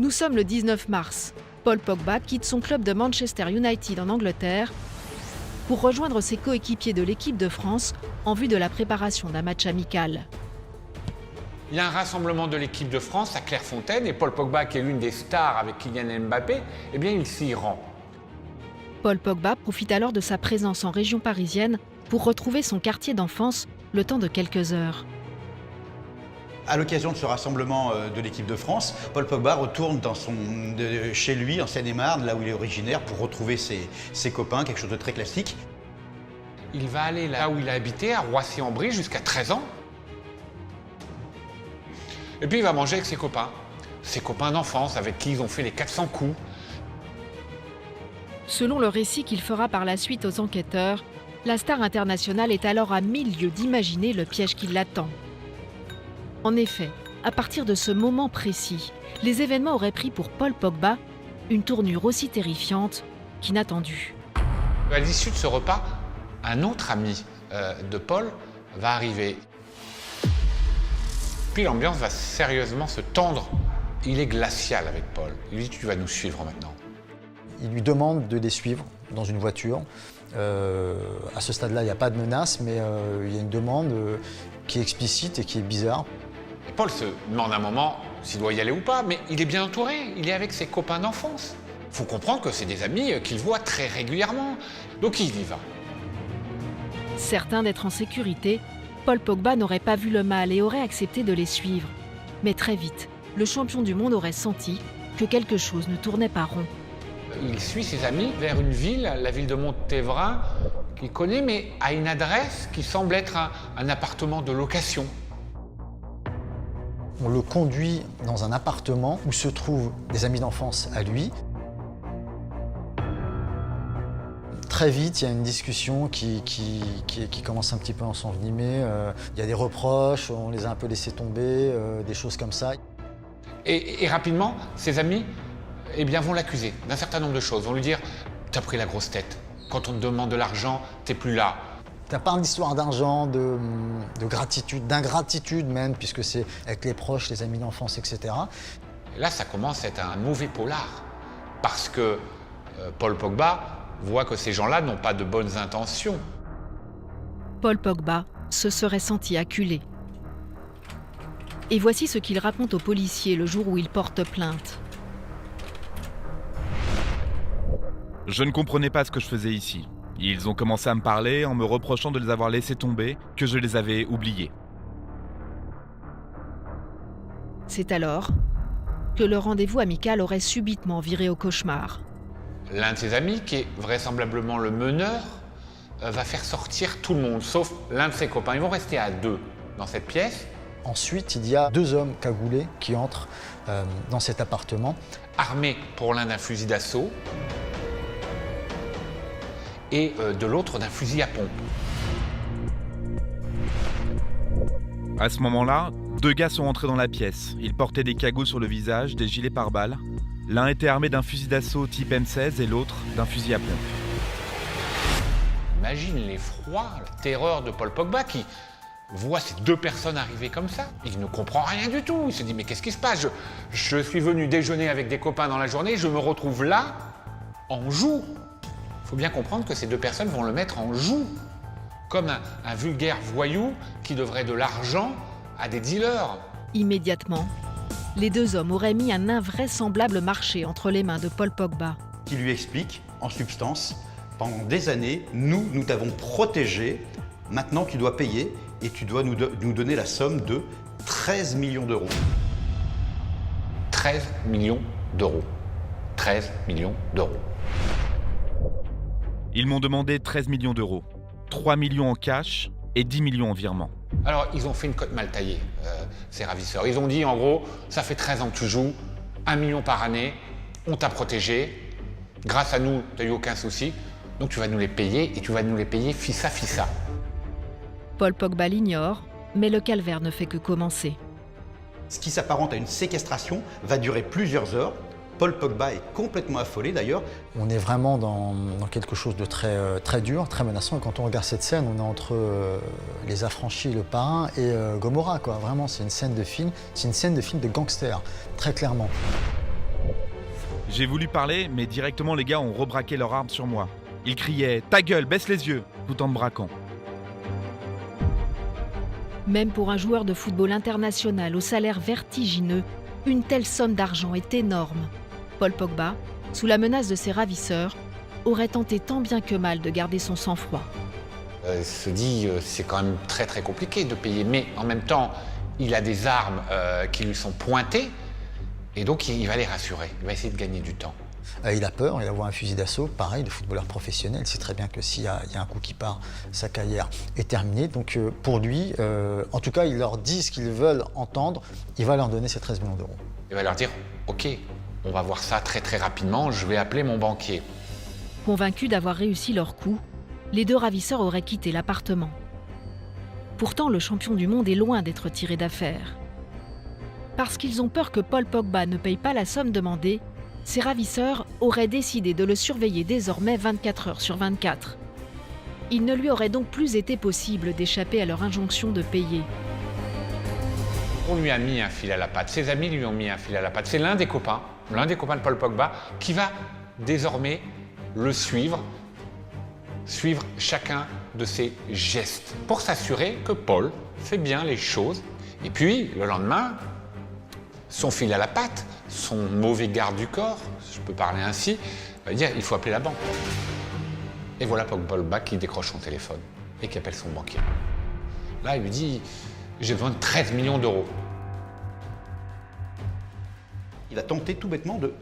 Nous sommes le 19 mars. Paul Pogba quitte son club de Manchester United en Angleterre pour rejoindre ses coéquipiers de l'équipe de France en vue de la préparation d'un match amical. Il y a un rassemblement de l'équipe de France à Clairefontaine et Paul Pogba, qui est l'une des stars avec Kylian Mbappé, eh bien il s'y rend. Paul Pogba profite alors de sa présence en région parisienne pour retrouver son quartier d'enfance le temps de quelques heures. À l'occasion de ce rassemblement de l'équipe de France, Paul Pogba retourne chez lui en Seine-et-Marne, là où il est originaire, pour retrouver ses copains, quelque chose de très classique. Il va aller là où il a habité, à Roissy-en-Brie, jusqu'à 13 ans. Et puis il va manger avec ses copains d'enfance avec qui ils ont fait les 400 coups. Selon le récit qu'il fera par la suite aux enquêteurs, la star internationale est alors à 1000 lieues d'imaginer le piège qui l'attend. En effet, à partir de ce moment précis, les événements auraient pris pour Paul Pogba une tournure aussi terrifiante qu'inattendue. À l'issue de ce repas, un autre ami de Paul va arriver. Puis l'ambiance va sérieusement se tendre. Il est glacial avec Paul. Il lui dit « tu vas nous suivre maintenant ». Il lui demande de les suivre dans une voiture. À ce stade-là, il n'y a pas de menace, mais il y a une demande qui est explicite et qui est bizarre. Et Paul se demande un moment s'il doit y aller ou pas, mais il est bien entouré, il est avec ses copains d'enfance. Il faut comprendre que c'est des amis qu'il voit très régulièrement, donc il y va. Certain d'être en sécurité, Paul Pogba n'aurait pas vu le mal et aurait accepté de les suivre. Mais très vite, le champion du monde aurait senti que quelque chose ne tournait pas rond. Il suit ses amis vers une ville, la ville de Montévrain, qu'il connaît, mais à une adresse qui semble être un appartement de location. On le conduit dans un appartement où se trouvent des amis d'enfance à lui. Très vite, il y a une discussion qui commence un petit peu à s'envenimer. Il y a des reproches, on les a un peu laissés tomber, des choses comme ça. Et rapidement, ses amis vont l'accuser d'un certain nombre de choses. Vont lui dire « t'as pris la grosse tête. Quand on te demande de l'argent, t'es plus là. » Ça parle d'histoire d'argent, de gratitude, d'ingratitude même, puisque c'est avec les proches, les amis d'enfance, etc. Et là, ça commence à être un mauvais polar. Parce que Paul Pogba voit que ces gens-là n'ont pas de bonnes intentions. Paul Pogba se serait senti acculé. Et voici ce qu'il raconte aux policiers le jour où il porte plainte. Je ne comprenais pas ce que je faisais ici. Ils ont commencé à me parler en me reprochant de les avoir laissés tomber, que je les avais oubliés. C'est alors que le rendez-vous amical aurait subitement viré au cauchemar. L'un de ses amis, qui est vraisemblablement le meneur, va faire sortir tout le monde, sauf l'un de ses copains. Ils vont rester à 2 dans cette pièce. Ensuite, il y a 2 hommes cagoulés qui entrent dans cet appartement. Armés pour l'un d'un fusil d'assaut et de l'autre d'un fusil à pompe. À ce moment-là, 2 gars sont entrés dans la pièce. Ils portaient des cagoules sur le visage, des gilets pare-balles. L'un était armé d'un fusil d'assaut type M16 et l'autre d'un fusil à pompe. Imagine l'effroi, la terreur de Paul Pogba qui voit ces 2 personnes arriver comme ça. Il ne comprend rien du tout. Il se dit mais qu'est-ce qui se passe ? Je suis venu déjeuner avec des copains dans la journée, je me retrouve là, en joue. Il faut bien comprendre que ces 2 personnes vont le mettre en joue, comme un vulgaire voyou qui devrait de l'argent à des dealers. Immédiatement, les 2 hommes auraient mis un invraisemblable marché entre les mains de Paul Pogba. Qui lui explique, en substance, pendant des années, nous t'avons protégé, maintenant tu dois payer et tu dois nous donner la somme de 13 millions d'euros. 13 millions d'euros. 13 millions d'euros. Ils m'ont demandé 13 millions d'euros, 3 millions en cash et 10 millions en virement. Alors, ils ont fait une cote mal taillée, ces ravisseurs. Ils ont dit, en gros, ça fait 13 ans que tu joues, 1 million par année, on t'a protégé, grâce à nous, tu n'as eu aucun souci, donc tu vas nous les payer, et tu vas nous les payer fissa. Paul Pogba l'ignore, mais le calvaire ne fait que commencer. Ce qui s'apparente à une séquestration va durer plusieurs heures. Paul Pogba est complètement affolé d'ailleurs. On est vraiment dans quelque chose de très dur, très menaçant. Et quand on regarde cette scène, on est entre Les Affranchis, Le Parrain et Gomorrah, quoi. Vraiment, c'est une scène de film, de gangster, très clairement. J'ai voulu parler, mais directement les gars ont rebraqué leurs armes sur moi. Ils criaient « Ta gueule, baisse les yeux !» tout en me braquant. Même pour un joueur de football international au salaire vertigineux, une telle somme d'argent est énorme. Paul Pogba, sous la menace de ses ravisseurs, aurait tenté tant bien que mal de garder son sang-froid. Il se dit c'est quand même très très compliqué de payer, mais en même temps, il a des armes qui lui sont pointées, et donc il va les rassurer, il va essayer de gagner du temps. Il a peur, il va voir un fusil d'assaut. Pareil, le footballeur professionnel sait très bien que s'il y a un coup qui part, sa carrière est terminée. Donc pour lui, en tout cas, il leur dit ce qu'ils veulent entendre. Il va leur donner ces 13 millions d'euros. Il va leur dire « Ok, on va voir ça très très rapidement, je vais appeler mon banquier. » Convaincus d'avoir réussi leur coup, les deux ravisseurs auraient quitté l'appartement. Pourtant, le champion du monde est loin d'être tiré d'affaire. Parce qu'ils ont peur que Paul Pogba ne paye pas la somme demandée, ces ravisseurs auraient décidé de le surveiller désormais 24 heures sur 24. Il ne lui aurait donc plus été possible d'échapper à leur injonction de payer. On lui a mis un fil à la patte, ses amis lui ont mis un fil à la patte. C'est l'un des copains de Paul Pogba, qui va désormais le suivre chacun de ses gestes, pour s'assurer que Paul fait bien les choses. Et puis, le lendemain, son fil à la patte, son mauvais garde du corps, si je peux parler ainsi, va dire il faut appeler la banque. Et voilà Paul Pogba qui décroche son téléphone et qui appelle son banquier. Là, il lui dit j'ai besoin de 13 millions d'euros. Il va tenter tout bêtement de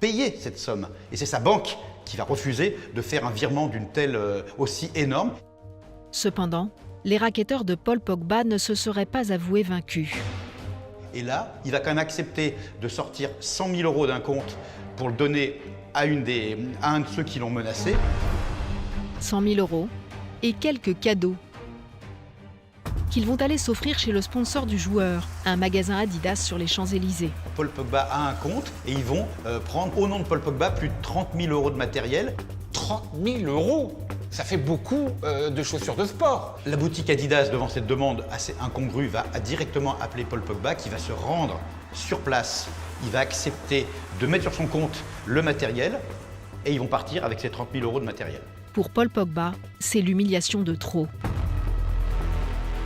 payer cette somme. Et c'est sa banque qui va refuser de faire un virement d'une telle aussi énorme. Cependant, les racketteurs de Paul Pogba ne se seraient pas avoués vaincus. Et là, il va quand même accepter de sortir 100 000 euros d'un compte pour le donner à un de ceux qui l'ont menacé. 100 000 euros et quelques cadeaux qu'ils vont aller s'offrir chez le sponsor du joueur, un magasin Adidas sur les Champs-Élysées. Paul Pogba a un compte et ils vont prendre au nom de Paul Pogba plus de 30 000 euros de matériel. 30 000 euros, ça fait beaucoup de chaussures de sport. La boutique Adidas, devant cette demande assez incongrue, va directement appeler Paul Pogba qui va se rendre sur place. Il va accepter de mettre sur son compte le matériel et ils vont partir avec ces 30 000 euros de matériel. Pour Paul Pogba, c'est l'humiliation de trop.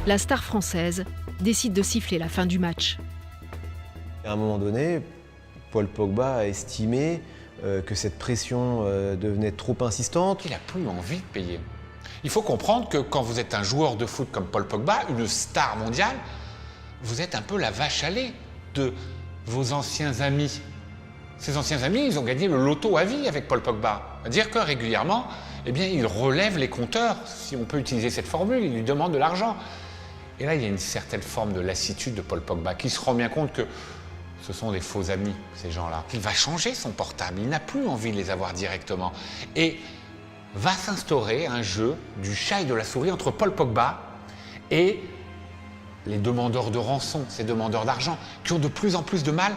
La star française décide de siffler la fin du match. À un moment donné, Paul Pogba a estimé que cette pression devenait trop insistante. Il n'a plus envie de payer. Il faut comprendre que quand vous êtes un joueur de foot comme Paul Pogba, une star mondiale, vous êtes un peu la vache à lait de vos anciens amis. Ces anciens amis, ils ont gagné le loto à vie avec Paul Pogba. C'est-à-dire que régulièrement, eh bien, il relève les compteurs, si on peut utiliser cette formule, il lui demande de l'argent. Et là, il y a une certaine forme de lassitude de Paul Pogba qui se rend bien compte que ce sont des faux amis, ces gens-là. Il va changer son portable, il n'a plus envie de les avoir directement. Et va s'instaurer un jeu du chat et de la souris entre Paul Pogba et les demandeurs de rançon, ces demandeurs d'argent, qui ont de plus en plus de mal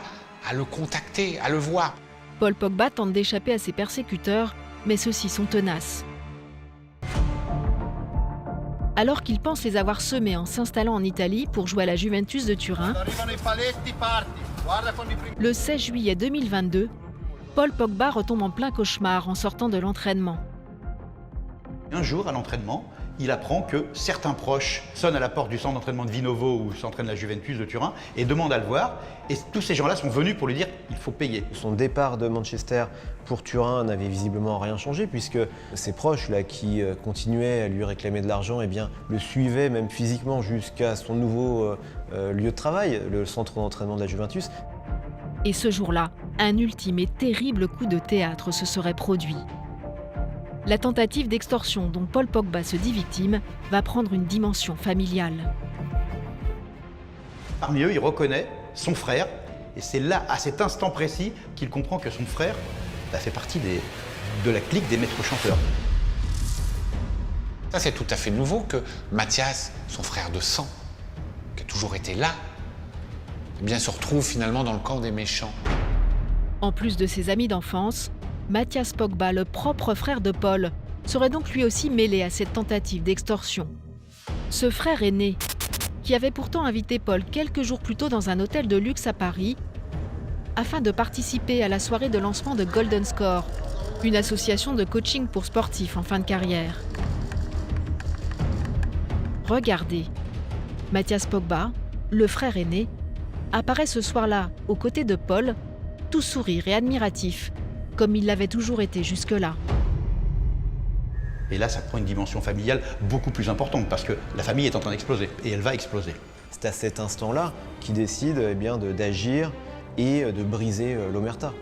à le contacter, à le voir. Paul Pogba tente d'échapper à ses persécuteurs, mais ceux-ci sont tenaces. Alors qu'il pense les avoir semés en s'installant en Italie pour jouer à la Juventus de Turin, le 16 juillet 2022, Paul Pogba retombe en plein cauchemar en sortant de l'entraînement. Un jour, à l'entraînement, il apprend que certains proches sonnent à la porte du centre d'entraînement de Vinovo où s'entraîne la Juventus de Turin et demandent à le voir. Et tous ces gens-là sont venus pour lui dire il faut payer. Son départ de Manchester pour Turin n'avait visiblement rien changé puisque ses proches là, qui continuaient à lui réclamer de l'argent eh bien, le suivaient même physiquement jusqu'à son nouveau lieu de travail, le centre d'entraînement de la Juventus. Et ce jour-là, un ultime et terrible coup de théâtre se serait produit. La tentative d'extorsion dont Paul Pogba se dit victime va prendre une dimension familiale. Parmi eux, il reconnaît son frère, et c'est là, à cet instant précis, qu'il comprend que son frère fait partie de la clique des maîtres chanteurs. Ça, c'est tout à fait nouveau que Mathias, son frère de sang, qui a toujours été là, eh bien, se retrouve finalement dans le camp des méchants. En plus de ses amis d'enfance, Mathias Pogba, le propre frère de Paul, serait donc lui aussi mêlé à cette tentative d'extorsion. Ce frère aîné, qui avait pourtant invité Paul quelques jours plus tôt dans un hôtel de luxe à Paris, afin de participer à la soirée de lancement de Golden Score, une association de coaching pour sportifs en fin de carrière. Regardez, Mathias Pogba, le frère aîné, apparaît ce soir-là aux côtés de Paul, tout sourire et admiratif, comme il l'avait toujours été jusque-là. Et là, ça prend une dimension familiale beaucoup plus importante parce que la famille est en train d'exploser et elle va exploser. C'est à cet instant-là qu'il décide d'agir et de briser l'omerta.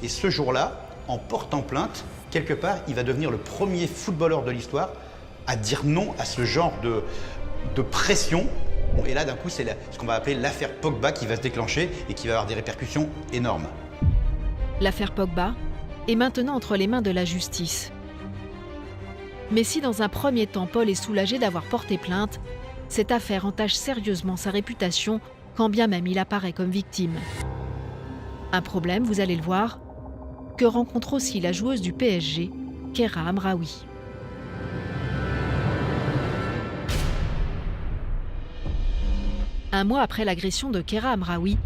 Et ce jour-là, en portant plainte, quelque part, il va devenir le premier footballeur de l'histoire à dire non à ce genre de pression. Et là, d'un coup, c'est ce qu'on va appeler l'affaire Pogba qui va se déclencher et qui va avoir des répercussions énormes. L'affaire Pogba est maintenant entre les mains de la justice. Mais si dans un premier temps, Paul est soulagé d'avoir porté plainte, cette affaire entache sérieusement sa réputation, quand bien même il apparaît comme victime. Un problème, vous allez le voir, que rencontre aussi la joueuse du PSG, Keira Amraoui. Un mois après l'agression de Keira Amraoui,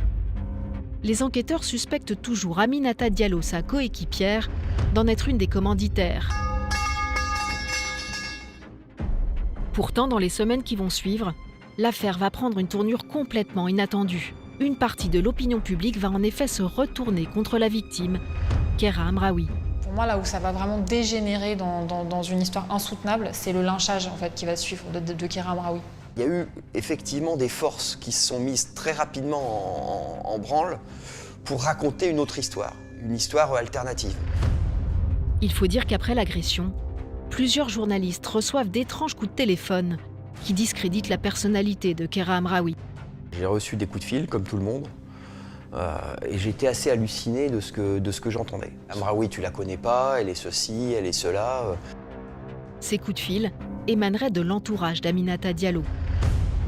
les enquêteurs suspectent toujours Aminata Diallo, sa coéquipière, d'en être une des commanditaires. Pourtant, dans les semaines qui vont suivre, l'affaire va prendre une tournure complètement inattendue. Une partie de l'opinion publique va en effet se retourner contre la victime, Keira Amraoui. Pour moi, là où ça va vraiment dégénérer dans une histoire insoutenable, c'est le lynchage en fait, qui va suivre de Keira Amraoui. Il y a eu effectivement des forces qui se sont mises très rapidement en branle pour raconter une autre histoire, une histoire alternative. Il faut dire qu'après l'agression, plusieurs journalistes reçoivent d'étranges coups de téléphone qui discréditent la personnalité de Keira Amraoui. J'ai reçu des coups de fil, comme tout le monde, et j'étais assez halluciné de ce que j'entendais. Amraoui, tu la connais pas, elle est ceci, elle est cela. Ces coups de fil émaneraient de l'entourage d'Aminata Diallo.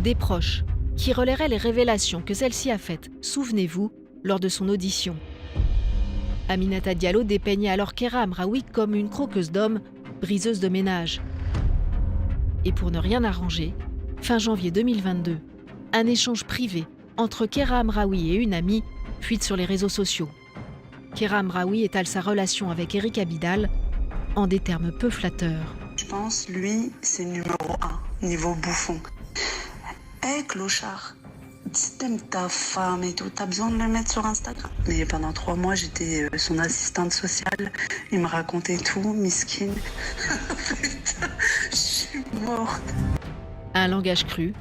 Des proches qui relaieraient les révélations que celle-ci a faites, souvenez-vous, lors de son audition. Aminata Diallo dépeignait alors Keira Amraoui comme une croqueuse d'hommes, briseuse de ménage. Et pour ne rien arranger, fin janvier 2022, un échange privé entre Keira Amraoui et une amie fuite sur les réseaux sociaux. Keira Amraoui étale sa relation avec Eric Abidal en des termes peu flatteurs. Je pense, lui, c'est numéro 1, niveau bouffon. Hé, clochard, si t'aimes ta femme et tout, t'as besoin de le mettre sur Instagram. Mais pendant 3 mois, j'étais son assistante sociale. Il me racontait tout, miskine. Putain, je suis morte. Un langage cru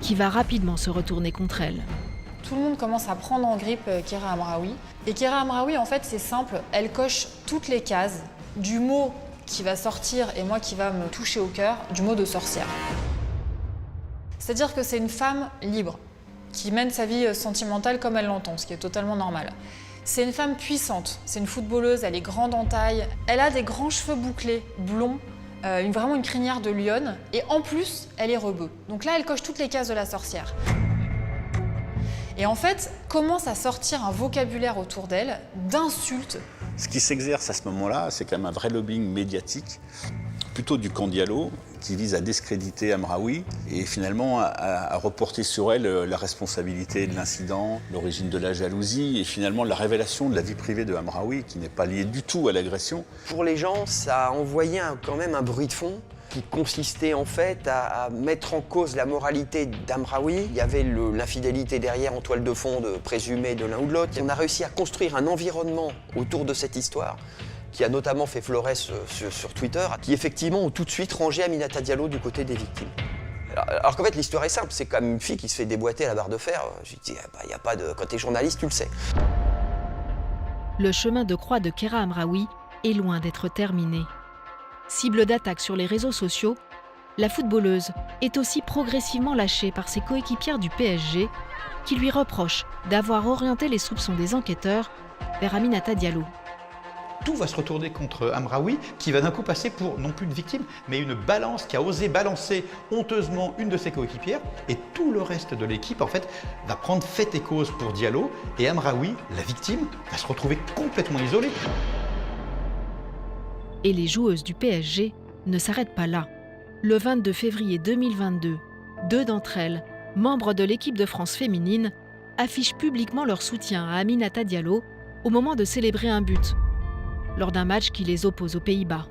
qui va rapidement se retourner contre elle. Tout le monde commence à prendre en grippe Keira Amraoui. Et Keira Amraoui, en fait, c'est simple. Elle coche toutes les cases du mot qui va sortir et moi qui va me toucher au cœur, du mot de sorcière. C'est-à-dire que c'est une femme libre, qui mène sa vie sentimentale comme elle l'entend, ce qui est totalement normal. C'est une femme puissante, c'est une footballeuse, elle est grande en taille, elle a des grands cheveux bouclés, blonds, vraiment une crinière de lionne, et en plus, elle est rebeu. Donc là, elle coche toutes les cases de la sorcière. Et en fait, commence à sortir un vocabulaire autour d'elle d'insultes. Ce qui s'exerce à ce moment-là, c'est quand même un vrai lobbying médiatique, plutôt du camp Diallo, qui vise à discréditer Amraoui et finalement à reporter sur elle la responsabilité de l'incident, l'origine de la jalousie et finalement la révélation de la vie privée de Amraoui qui n'est pas liée du tout à l'agression. Pour les gens, ça a envoyé quand même un bruit de fond qui consistait en fait à mettre en cause la moralité d'Amraoui. Il y avait l'infidélité derrière en toile de fond présumée de l'un ou de l'autre. On a réussi à construire un environnement autour de cette histoire qui a notamment fait florès sur Twitter, qui effectivement ont tout de suite rangé Aminata Diallo du côté des victimes. Alors qu'en fait l'histoire est simple, c'est comme une fille qui se fait déboîter à la barre de fer. Je dis, y a pas de... Quand t'es journaliste, tu le sais. Le chemin de croix de Keira Amraoui est loin d'être terminé. Cible d'attaque sur les réseaux sociaux, la footballeuse est aussi progressivement lâchée par ses coéquipières du PSG qui lui reprochent d'avoir orienté les soupçons des enquêteurs vers Aminata Diallo. Tout va se retourner contre Amraoui, qui va d'un coup passer pour non plus une victime, mais une balance qui a osé balancer honteusement une de ses coéquipières. Et tout le reste de l'équipe, en fait, va prendre fait et cause pour Diallo. Et Amraoui, la victime, va se retrouver complètement isolée. Et les joueuses du PSG ne s'arrêtent pas là. Le 22 février 2022, 2 d'entre elles, membres de l'équipe de France féminine, affichent publiquement leur soutien à Aminata Diallo au moment de célébrer un but, lors d'un match qui les oppose aux Pays-Bas.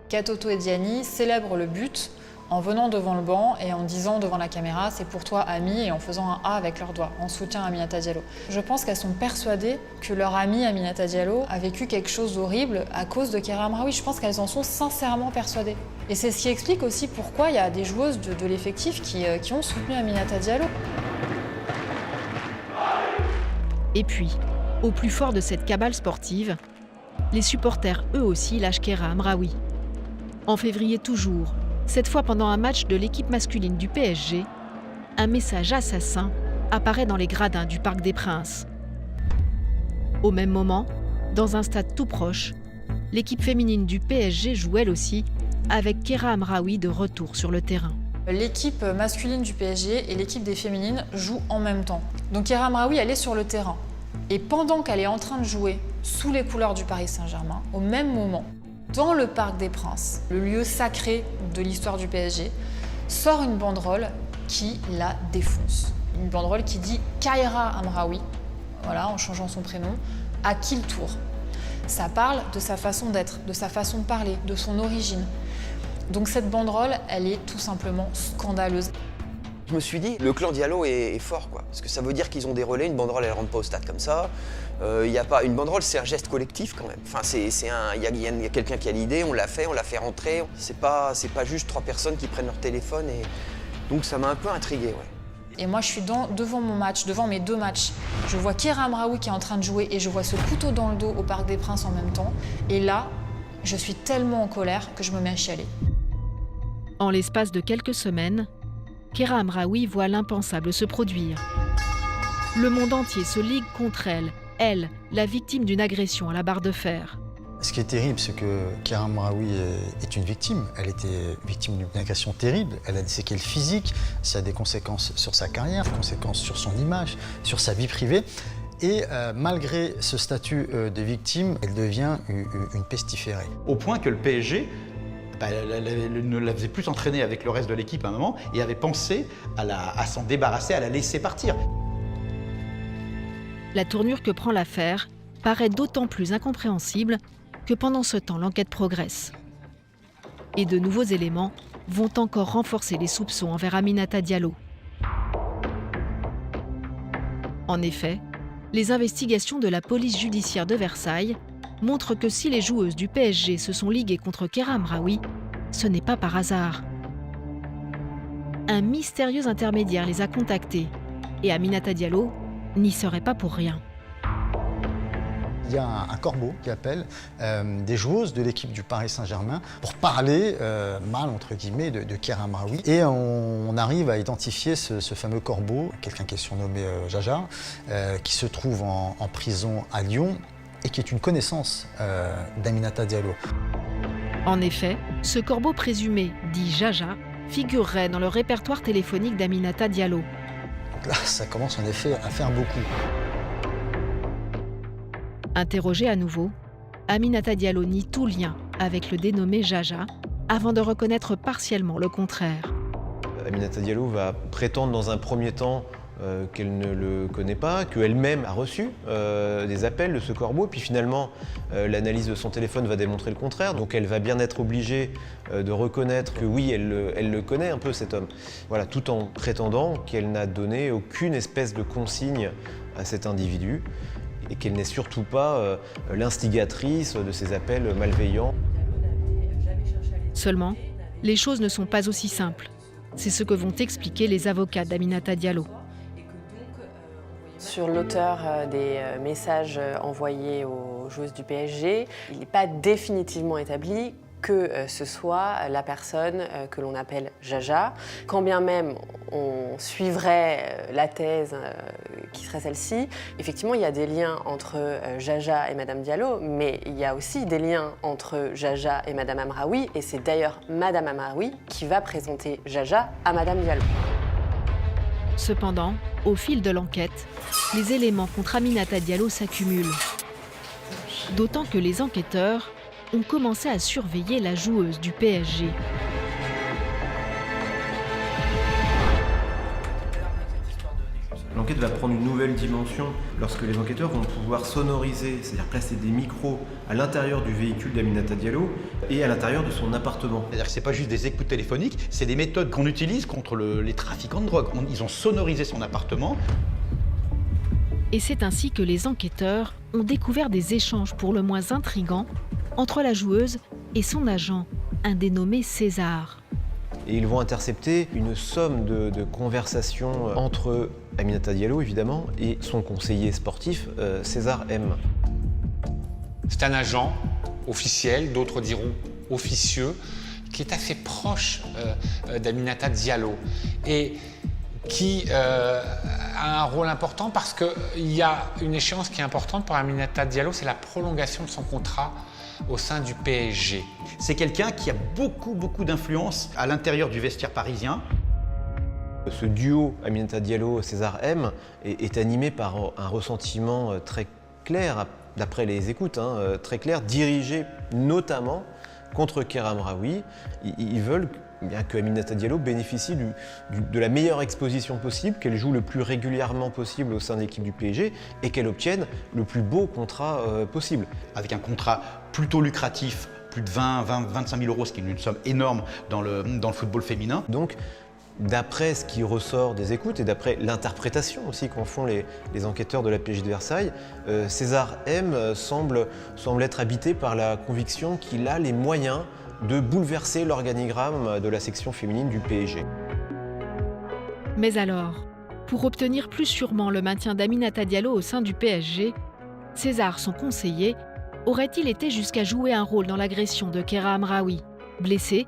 Katoto et Diani célèbrent le but en venant devant le banc et en disant devant la caméra « c'est pour toi, Ami » et en faisant un A avec leurs doigts, en soutien à Aminata Diallo. Je pense qu'elles sont persuadées que leur amie Aminata Diallo a vécu quelque chose d'horrible à cause de Keira Amraoui. Je pense qu'elles en sont sincèrement persuadées. Et c'est ce qui explique aussi pourquoi il y a des joueuses de l'effectif qui ont soutenu Aminata Diallo. Et puis, au plus fort de cette cabale sportive, les supporters eux aussi lâchent Keira Amraoui. En février toujours, cette fois pendant un match de l'équipe masculine du PSG, un message assassin apparaît dans les gradins du Parc des Princes. Au même moment, dans un stade tout proche, l'équipe féminine du PSG joue elle aussi, avec Keira Amraoui de retour sur le terrain. L'équipe masculine du PSG et l'équipe des féminines jouent en même temps. Donc Keira Amraoui, elle est sur le terrain. Et pendant qu'elle est en train de jouer sous les couleurs du Paris Saint-Germain, au même moment, dans le Parc des Princes, le lieu sacré de l'histoire du PSG, sort une banderole qui la défonce. Une banderole qui dit « Keira Amraoui », voilà, en changeant son prénom, à qui le tour ? Ça parle de sa façon d'être, de sa façon de parler, de son origine. Donc cette banderole, elle est tout simplement scandaleuse. Je me suis dit, le clan Diallo est fort, quoi. Parce que ça veut dire qu'ils ont des relais, une banderole, elle ne rentre pas au stade comme ça. Une banderole, c'est un geste collectif quand même. Enfin, il y a quelqu'un qui a l'idée, on l'a fait rentrer. C'est pas juste 3 personnes qui prennent leur téléphone. Et donc ça m'a un peu intrigué, ouais. Et moi, je suis devant mon match, devant mes 2 matchs. Je vois Keira Amraoui qui est en train de jouer et je vois ce couteau dans le dos au Parc des Princes en même temps. Et là, je suis tellement en colère que je me mets à chialer. En l'espace de quelques semaines, Keira Amraoui voit l'impensable se produire. Le monde entier se ligue contre elle, la victime d'une agression à la barre de fer. Ce qui est terrible, c'est que Keira Amraoui est une victime. Elle était victime d'une agression terrible. Elle a des séquelles physiques, ça a des conséquences sur sa carrière, des conséquences sur son image, sur sa vie privée. Et malgré ce statut de victime, elle devient une pestiférée. Au point que le PSG ne la faisait plus entraîner avec le reste de l'équipe à un moment et avait pensé à s'en débarrasser, à la laisser partir. La tournure que prend l'affaire paraît d'autant plus incompréhensible que pendant ce temps, l'enquête progresse. Et de nouveaux éléments vont encore renforcer les soupçons envers Aminata Diallo. En effet, les investigations de la police judiciaire de Versailles montrent que si les joueuses du PSG se sont liguées contre Keira Amraoui, ce n'est pas par hasard. Un mystérieux intermédiaire les a contactées et Aminata Diallo n'y serait pas pour rien. Il y a un corbeau qui appelle des joueuses de l'équipe du Paris Saint-Germain pour parler mal, entre guillemets, de Keira Amraoui. Et on arrive à identifier ce fameux corbeau, quelqu'un qui est surnommé Jaja, qui se trouve en prison à Lyon et qui est une connaissance d'Aminata Diallo. En effet, ce corbeau présumé, dit Jaja, figurerait dans le répertoire téléphonique d'Aminata Diallo. Là, ça commence en effet à faire beaucoup. Interrogée à nouveau, Aminata Diallo nie tout lien avec le dénommé Jaja, avant de reconnaître partiellement le contraire. Aminata Diallo va prétendre dans un premier temps qu'elle ne le connaît pas, qu'elle-même a reçu des appels de ce corbeau, puis finalement l'analyse de son téléphone va démontrer le contraire, donc elle va bien être obligée de reconnaître que oui, elle le connaît un peu cet homme. Voilà, tout en prétendant qu'elle n'a donné aucune espèce de consigne à cet individu et qu'elle n'est surtout pas l'instigatrice de ces appels malveillants. Seulement, les choses ne sont pas aussi simples. C'est ce que vont expliquer les avocats d'Aminata Diallo. Sur l'auteur des messages envoyés aux joueuses du PSG, il n'est pas définitivement établi que ce soit la personne que l'on appelle Jaja. Quand bien même on suivrait la thèse qui serait celle-ci, effectivement il y a des liens entre Jaja et Madame Diallo, mais il y a aussi des liens entre Jaja et Madame Amraoui, et c'est d'ailleurs Madame Amraoui qui va présenter Jaja à Madame Diallo. Cependant, au fil de l'enquête, les éléments contre Aminata Diallo s'accumulent. D'autant que les enquêteurs ont commencé à surveiller la joueuse du PSG. L'enquête va prendre une nouvelle dimension lorsque les enquêteurs vont pouvoir sonoriser, c'est-à-dire placer des micros à l'intérieur du véhicule d'Aminata Diallo et à l'intérieur de son appartement. C'est-à-dire que c'est pas juste des écoutes téléphoniques, c'est des méthodes qu'on utilise contre les trafiquants de drogue. Ils ont sonorisé son appartement. Et c'est ainsi que les enquêteurs ont découvert des échanges pour le moins intrigants entre la joueuse et son agent, un dénommé César. Et ils vont intercepter une somme de conversations entre Aminata Diallo, évidemment, et son conseiller sportif, César M. C'est un agent officiel, d'autres diront officieux, qui est assez proche d'Aminata Diallo et qui a un rôle important parce qu'il y a une échéance qui est importante pour Aminata Diallo, c'est la prolongation de son contrat au sein du PSG. C'est quelqu'un qui a beaucoup d'influence à l'intérieur du vestiaire parisien. Ce duo Aminata Diallo-César M est animé par un ressentiment très clair, d'après les écoutes, très clair, dirigé notamment contre Kéra Amraoui. Ils veulent bien que Aminata Diallo bénéficie de la meilleure exposition possible, qu'elle joue le plus régulièrement possible au sein de l'équipe du PSG et qu'elle obtienne le plus beau contrat possible. Avec un contrat plutôt lucratif, plus de 25 000 euros, ce qui est une somme énorme dans le football féminin. Donc, d'après ce qui ressort des écoutes et d'après l'interprétation aussi qu'en font les enquêteurs de la PJ de Versailles, César M semble être habité par la conviction qu'il a les moyens de bouleverser l'organigramme de la section féminine du PSG. Mais alors, pour obtenir plus sûrement le maintien d'Aminata Diallo au sein du PSG, César, son conseiller, aurait-il été jusqu'à jouer un rôle dans l'agression de Kéra Amraoui? Blessée,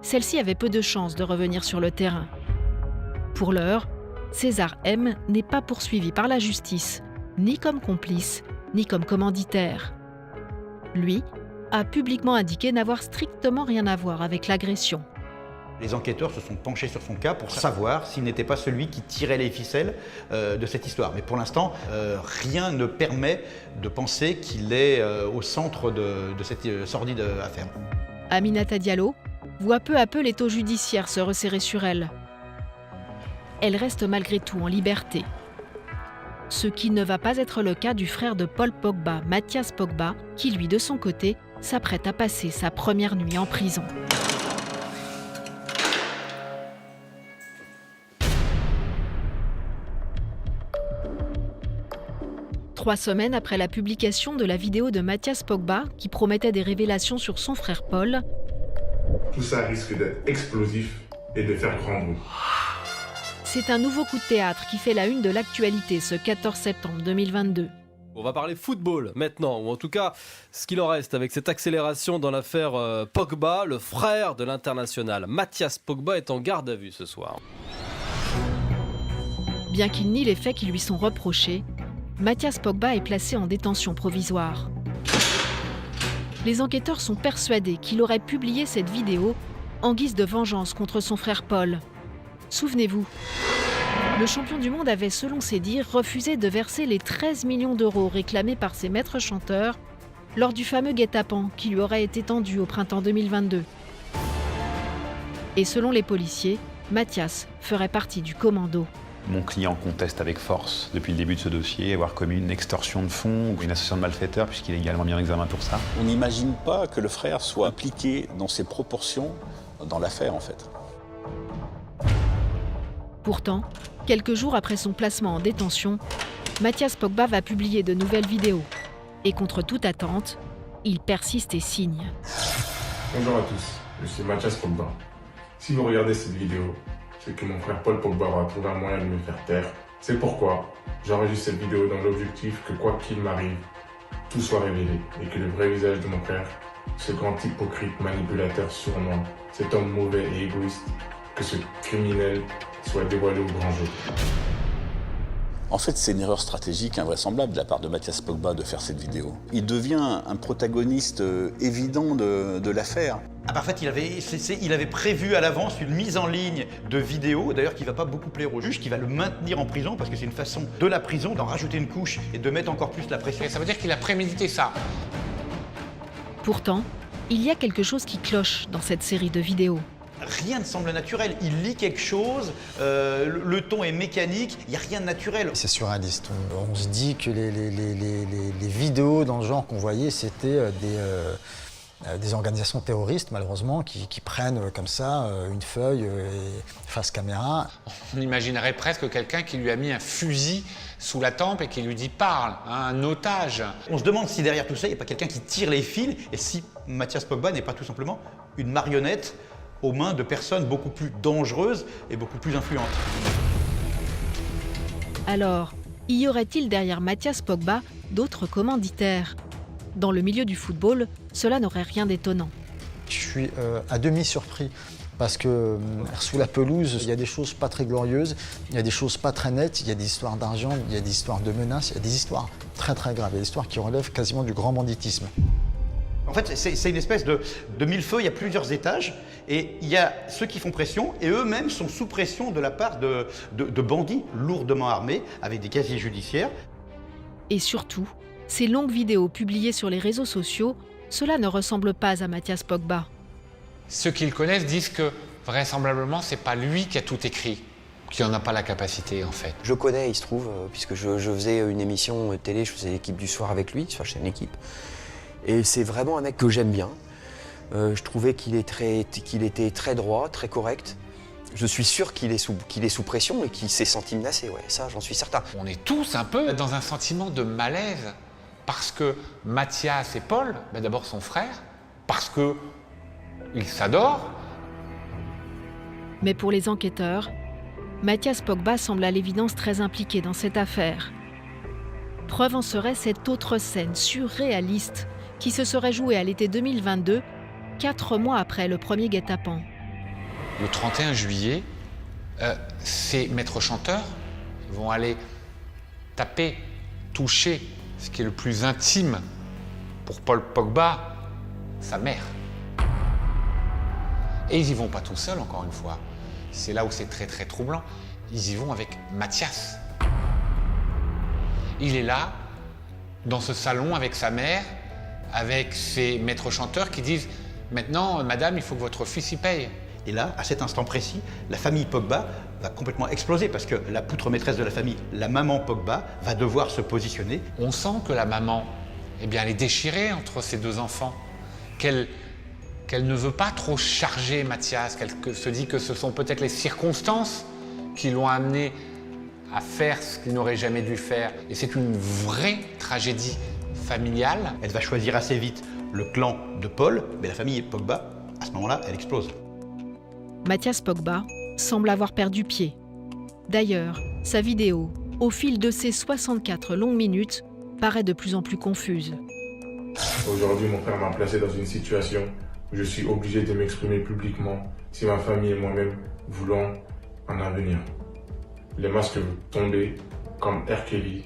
celle-ci avait peu de chances de revenir sur le terrain. Pour l'heure, César M n'est pas poursuivi par la justice, ni comme complice, ni comme commanditaire. Lui a publiquement indiqué n'avoir strictement rien à voir avec l'agression. Les enquêteurs se sont penchés sur son cas pour savoir s'il n'était pas celui qui tirait les ficelles de cette histoire. Mais pour l'instant, rien ne permet de penser qu'il est au centre de cette sordide affaire. Aminata Diallo voit peu à peu l'étau judiciaire se resserrer sur elle. Elle reste malgré tout en liberté. Ce qui ne va pas être le cas du frère de Paul Pogba, Mathias Pogba, qui lui, de son côté, s'apprête à passer sa première nuit en prison. Trois semaines après la publication de la vidéo de Mathias Pogba, qui promettait des révélations sur son frère Paul, tout ça risque d'être explosif et de faire grand bruit. C'est un nouveau coup de théâtre qui fait la une de l'actualité ce 14 septembre 2022. On va parler football maintenant, ou en tout cas ce qu'il en reste avec cette accélération dans l'affaire Pogba. Le frère de l'international Mathias Pogba est en garde à vue ce soir. Bien qu'il nie les faits qui lui sont reprochés, Mathias Pogba est placé en détention provisoire. Les enquêteurs sont persuadés qu'il aurait publié cette vidéo en guise de vengeance contre son frère Paul. Souvenez-vous, le champion du monde avait, selon ses dires, refusé de verser les 13 millions d'euros réclamés par ses maîtres chanteurs lors du fameux guet-apens qui lui aurait été tendu au printemps 2022. Et selon les policiers, Mathias ferait partie du commando. Mon client conteste avec force, depuis le début de ce dossier, avoir commis une extorsion de fonds ou une association de malfaiteurs, puisqu'il est également mis en examen pour ça. On n'imagine pas que le frère soit impliqué dans ces proportions dans l'affaire, en fait. Pourtant, quelques jours après son placement en détention, Mathias Pogba va publier de nouvelles vidéos. Et contre toute attente, il persiste et signe. Bonjour à tous, je suis Mathias Pogba. Si vous regardez cette vidéo, c'est que mon frère Paul Pogba va trouver un moyen de me faire taire. C'est pourquoi j'enregistre cette vidéo dans l'objectif que quoi qu'il m'arrive, tout soit révélé et que le vrai visage de mon frère, ce grand hypocrite manipulateur sournois, cet homme mauvais et égoïste, que ce criminel soit dévoilé au grand jour. En fait, c'est une erreur stratégique invraisemblable de la part de Mathias Pogba de faire cette vidéo. Il devient un protagoniste évident de l'affaire. Ah bah en fait, il avait prévu à l'avance une mise en ligne de vidéos, d'ailleurs qui ne va pas beaucoup plaire au juge, qui va le maintenir en prison, parce que c'est une façon de la prison d'en rajouter une couche et de mettre encore plus la pression. Et ça veut dire qu'il a prémédité ça. Pourtant, il y a quelque chose qui cloche dans cette série de vidéos. rien ne semble naturel. Il lit quelque chose, le ton est mécanique, il n'y a rien de naturel. C'est surréaliste. On se dit que les vidéos dans le genre qu'on voyait, c'était des organisations terroristes, malheureusement, qui prennent comme ça une feuille face caméra. On imaginerait presque quelqu'un qui lui a mis un fusil sous la tempe et qui lui dit « parle », un otage. On se demande si derrière tout ça, il n'y a pas quelqu'un qui tire les fils et si Mathias Pogba n'est pas tout simplement une marionnette aux mains de personnes beaucoup plus dangereuses et beaucoup plus influentes. Alors, y aurait-il derrière Mathias Pogba d'autres commanditaires ? Dans le milieu du football, cela n'aurait rien d'étonnant. Je suis à demi surpris parce que sous la pelouse, il y a des choses pas très glorieuses, il y a des choses pas très nettes, il y a des histoires d'argent, il y a des histoires de menaces, il y a des histoires très très graves, il y a des histoires qui relèvent quasiment du grand banditisme. En fait, c'est une espèce de millefeuille à plusieurs étages et il y a ceux qui font pression et eux-mêmes sont sous pression de la part de bandits lourdement armés avec des casiers judiciaires. Et surtout, ces longues vidéos publiées sur les réseaux sociaux, cela ne ressemble pas à Mathias Pogba. Ceux qui le connaissent disent que vraisemblablement, c'est pas lui qui a tout écrit, qui n'en a pas la capacité en fait. Je connais, il se trouve, puisque je faisais une émission télé, je faisais l'équipe du soir avec lui, sur la chaîne L'équipe. Et c'est vraiment un mec que j'aime bien. Je trouvais qu'il était très droit, très correct. Je suis sûr qu'il est sous pression et qu'il s'est senti menacé, ouais, ça j'en suis certain. On est tous un peu dans un sentiment de malaise parce que Mathias et Paul, d'abord son frère, parce qu'ils s'adorent. Mais pour les enquêteurs, Mathias Pogba semble à l'évidence très impliqué dans cette affaire. Preuve en serait cette autre scène surréaliste qui se serait jouée à l'été 2022, 4 mois après le premier guet-apens. Le 31 juillet, ces maîtres chanteurs vont aller taper, toucher ce qui est le plus intime pour Paul Pogba, sa mère. Et ils n'y vont pas tout seuls, encore une fois. C'est là où c'est très très troublant. Ils y vont avec Mathias. Il est là, dans ce salon avec sa mère, avec ses maîtres chanteurs qui disent « Maintenant, madame, il faut que votre fils y paye ». Et là, à cet instant précis, la famille Pogba va complètement exploser parce que la poutre maîtresse de la famille, la maman Pogba, va devoir se positionner. On sent que la maman, eh bien, elle est déchirée entre ses deux enfants, qu'elle ne veut pas trop charger Mathias, qu'elle se dit que ce sont peut-être les circonstances qui l'ont amené à faire ce qu'il n'aurait jamais dû faire. Et c'est une vraie tragédie familiale. Elle va choisir assez vite le clan de Paul, mais la famille Pogba, à ce moment-là, elle explose. Mathias Pogba semble avoir perdu pied. D'ailleurs, sa vidéo, au fil de ses 64 longues minutes, paraît de plus en plus confuse. Aujourd'hui, mon père m'a placé dans une situation où je suis obligé de m'exprimer publiquement si ma famille et moi-même voulons un avenir. Les masques vont tomber comme R. Kelly,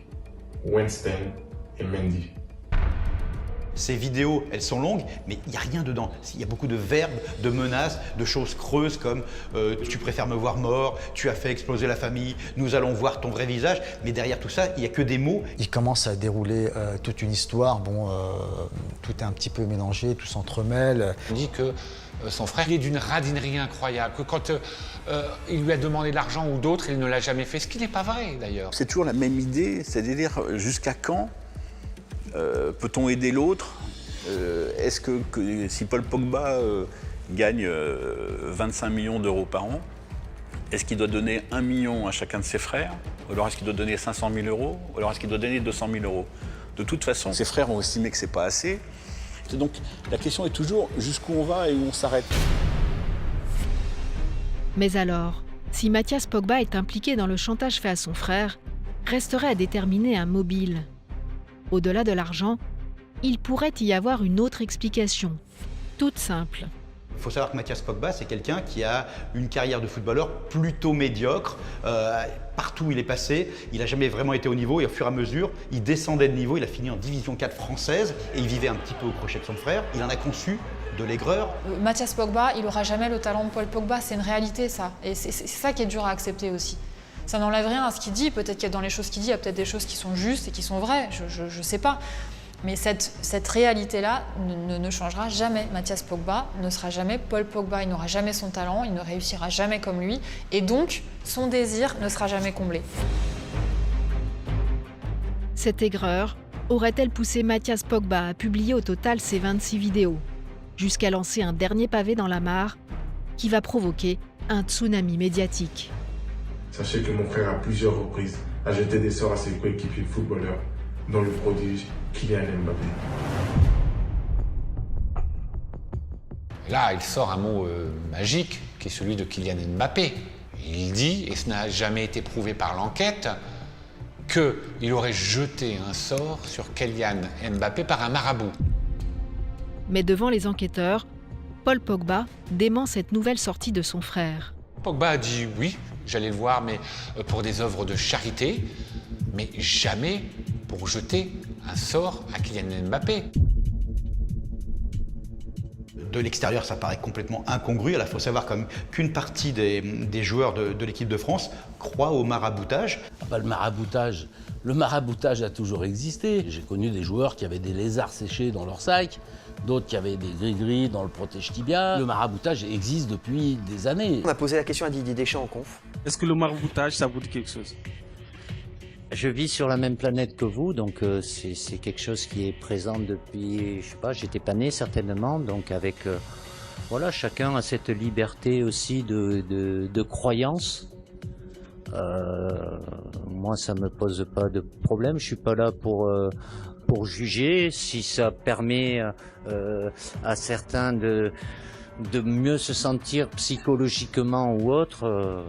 Weinstein et Mendy. Ces vidéos, elles sont longues, mais il n'y a rien dedans. Il y a beaucoup de verbes, de menaces, de choses creuses comme tu préfères me voir mort, tu as fait exploser la famille, nous allons voir ton vrai visage. Mais derrière tout ça, il n'y a que des mots. Il commence à dérouler toute une histoire. Bon, tout est un petit peu mélangé, tout s'entremêle. On dit que son frère est d'une radinerie incroyable, que quand il lui a demandé de l'argent ou d'autres, il ne l'a jamais fait, ce qui n'est pas vrai d'ailleurs. C'est toujours la même idée, c'est-à-dire jusqu'à quand peut-on aider l'autre? Est-ce que si Paul Pogba gagne 25 millions d'euros par an, est-ce qu'il doit donner 1 million à chacun de ses frères? Ou alors est-ce qu'il doit donner 500 000 euros? Ou alors est-ce qu'il doit donner 200 000 euros? De toute façon, ses frères ont estimé que c'est pas assez. Et donc la question est toujours jusqu'où on va et où on s'arrête. Mais alors, si Mathias Pogba est impliqué dans le chantage fait à son frère, resterait à déterminer un mobile. Au-delà de l'argent, il pourrait y avoir une autre explication, toute simple. Il faut savoir que Mathias Pogba, c'est quelqu'un qui a une carrière de footballeur plutôt médiocre. Partout où il est passé, il n'a jamais vraiment été au niveau et au fur et à mesure, il descendait de niveau. Il a fini en division 4 française et il vivait un petit peu au crochet de son frère. Il en a conçu de l'aigreur. Mathias Pogba, il n'aura jamais le talent de Paul Pogba, c'est une réalité ça. Et c'est ça qui est dur à accepter aussi. Ça n'enlève rien à ce qu'il dit, peut-être qu'il y a dans les choses qu'il dit, il y a peut-être des choses qui sont justes et qui sont vraies, je ne sais pas. Mais cette réalité-là ne changera jamais. Mathias Pogba ne sera jamais Paul Pogba, il n'aura jamais son talent, il ne réussira jamais comme lui, et donc son désir ne sera jamais comblé. Cette aigreur aurait-elle poussé Mathias Pogba à publier au total ses 26 vidéos, jusqu'à lancer un dernier pavé dans la mare qui va provoquer un tsunami médiatique. Sachez que mon frère, à plusieurs reprises, a jeté des sorts à ses coéquipiers footballeurs, dont le prodige Kylian Mbappé. Là, il sort un mot magique, qui est celui de Kylian Mbappé. Il dit, et ce n'a jamais été prouvé par l'enquête, qu'il aurait jeté un sort sur Kylian Mbappé par un marabout. Mais devant les enquêteurs, Paul Pogba dément cette nouvelle sortie de son frère. Pogba a dit oui, j'allais le voir, mais pour des œuvres de charité, mais jamais pour jeter un sort à Kylian Mbappé. De l'extérieur, ça paraît complètement incongru. Il faut savoir quand même qu'une partie des joueurs de l'équipe de France croient au maraboutage. Le maraboutage a toujours existé. J'ai connu des joueurs qui avaient des lézards séchés dans leur sac, d'autres qui avaient des gris-gris dans le protège-tibia. Le maraboutage existe depuis des années. On a posé la question à Didier Deschamps en conf. Est-ce que le maraboutage, ça vous dit quelque chose ? Je vis sur la même planète que vous, donc c'est quelque chose qui est présent depuis, je sais pas, j'étais pas né certainement, donc avec, voilà, chacun a cette liberté aussi de croyance. Moi, ça me pose pas de problème, je suis pas là pour juger. Si ça permet à certains de mieux se sentir psychologiquement ou autre...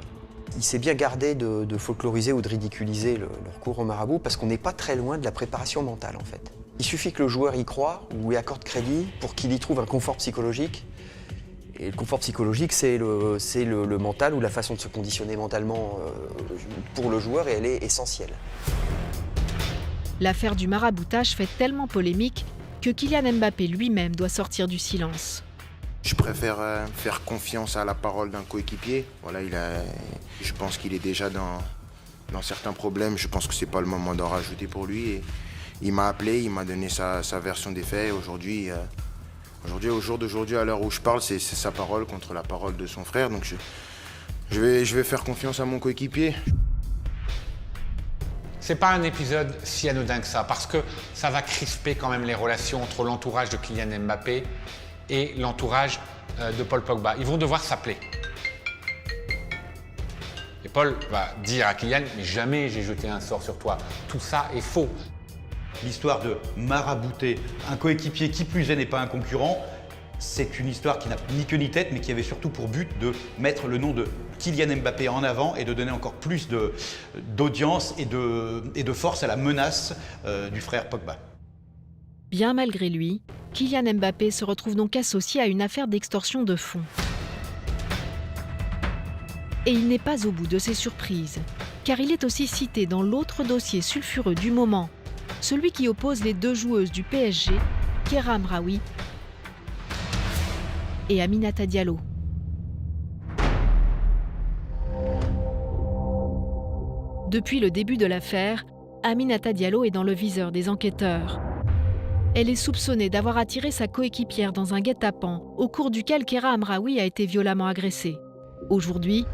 Il s'est bien gardé de folkloriser ou de ridiculiser le recours au marabout parce qu'on n'est pas très loin de la préparation mentale en fait. Il suffit que le joueur y croit ou y accorde crédit pour qu'il y trouve un confort psychologique. Et le confort psychologique, c'est le mental ou la façon de se conditionner mentalement pour le joueur et elle est essentielle. L'affaire du maraboutage fait tellement polémique que Kylian Mbappé lui-même doit sortir du silence. Je préfère faire confiance à la parole d'un coéquipier. Voilà, je pense qu'il est déjà dans certains problèmes. Je pense que c'est pas le moment d'en rajouter pour lui. Et il m'a appelé, il m'a donné sa version des faits. Aujourd'hui, au jour d'aujourd'hui, à l'heure où je parle, c'est sa parole contre la parole de son frère. Donc je vais faire confiance à mon coéquipier. C'est pas un épisode si anodin que ça, parce que ça va crisper quand même les relations entre l'entourage de Kylian Mbappé et l'entourage de Paul Pogba. Ils vont devoir s'appeler. Et Paul va dire à Kylian, mais jamais j'ai jeté un sort sur toi. Tout ça est faux. L'histoire de marabouter un coéquipier qui plus est n'est pas un concurrent, c'est une histoire qui n'a ni queue ni tête, mais qui avait surtout pour but de mettre le nom de Kylian Mbappé en avant et de donner encore plus d'audience et de force à la menace du frère Pogba. Bien malgré lui, Kylian Mbappé se retrouve donc associé à une affaire d'extorsion de fonds. Et il n'est pas au bout de ses surprises, car il est aussi cité dans l'autre dossier sulfureux du moment, celui qui oppose les deux joueuses du PSG, Keira Amraoui et Aminata Diallo. Depuis le début de l'affaire, Aminata Diallo est dans le viseur des enquêteurs. Elle est soupçonnée d'avoir attiré sa coéquipière dans un guet-apens, au cours duquel Keira Amraoui a été violemment agressée. Aujourd'hui,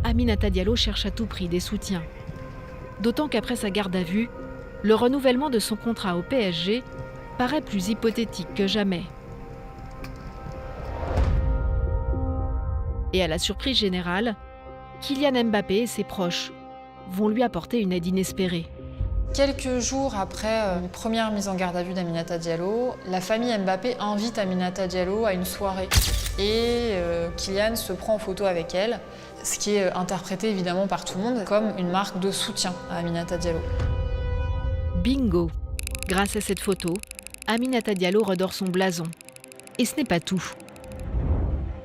Aminata Diallo cherche à tout prix des soutiens. D'autant qu'après sa garde à vue, le renouvellement de son contrat au PSG paraît plus hypothétique que jamais. Et à la surprise générale, Kylian Mbappé et ses proches vont lui apporter une aide inespérée. Quelques jours après une première mise en garde à vue d'Aminata Diallo, la famille Mbappé invite Aminata Diallo à une soirée. Et Kylian se prend en photo avec elle, ce qui est interprété évidemment par tout le monde comme une marque de soutien à Aminata Diallo. Bingo! Grâce à cette photo, Aminata Diallo redore son blason. Et ce n'est pas tout.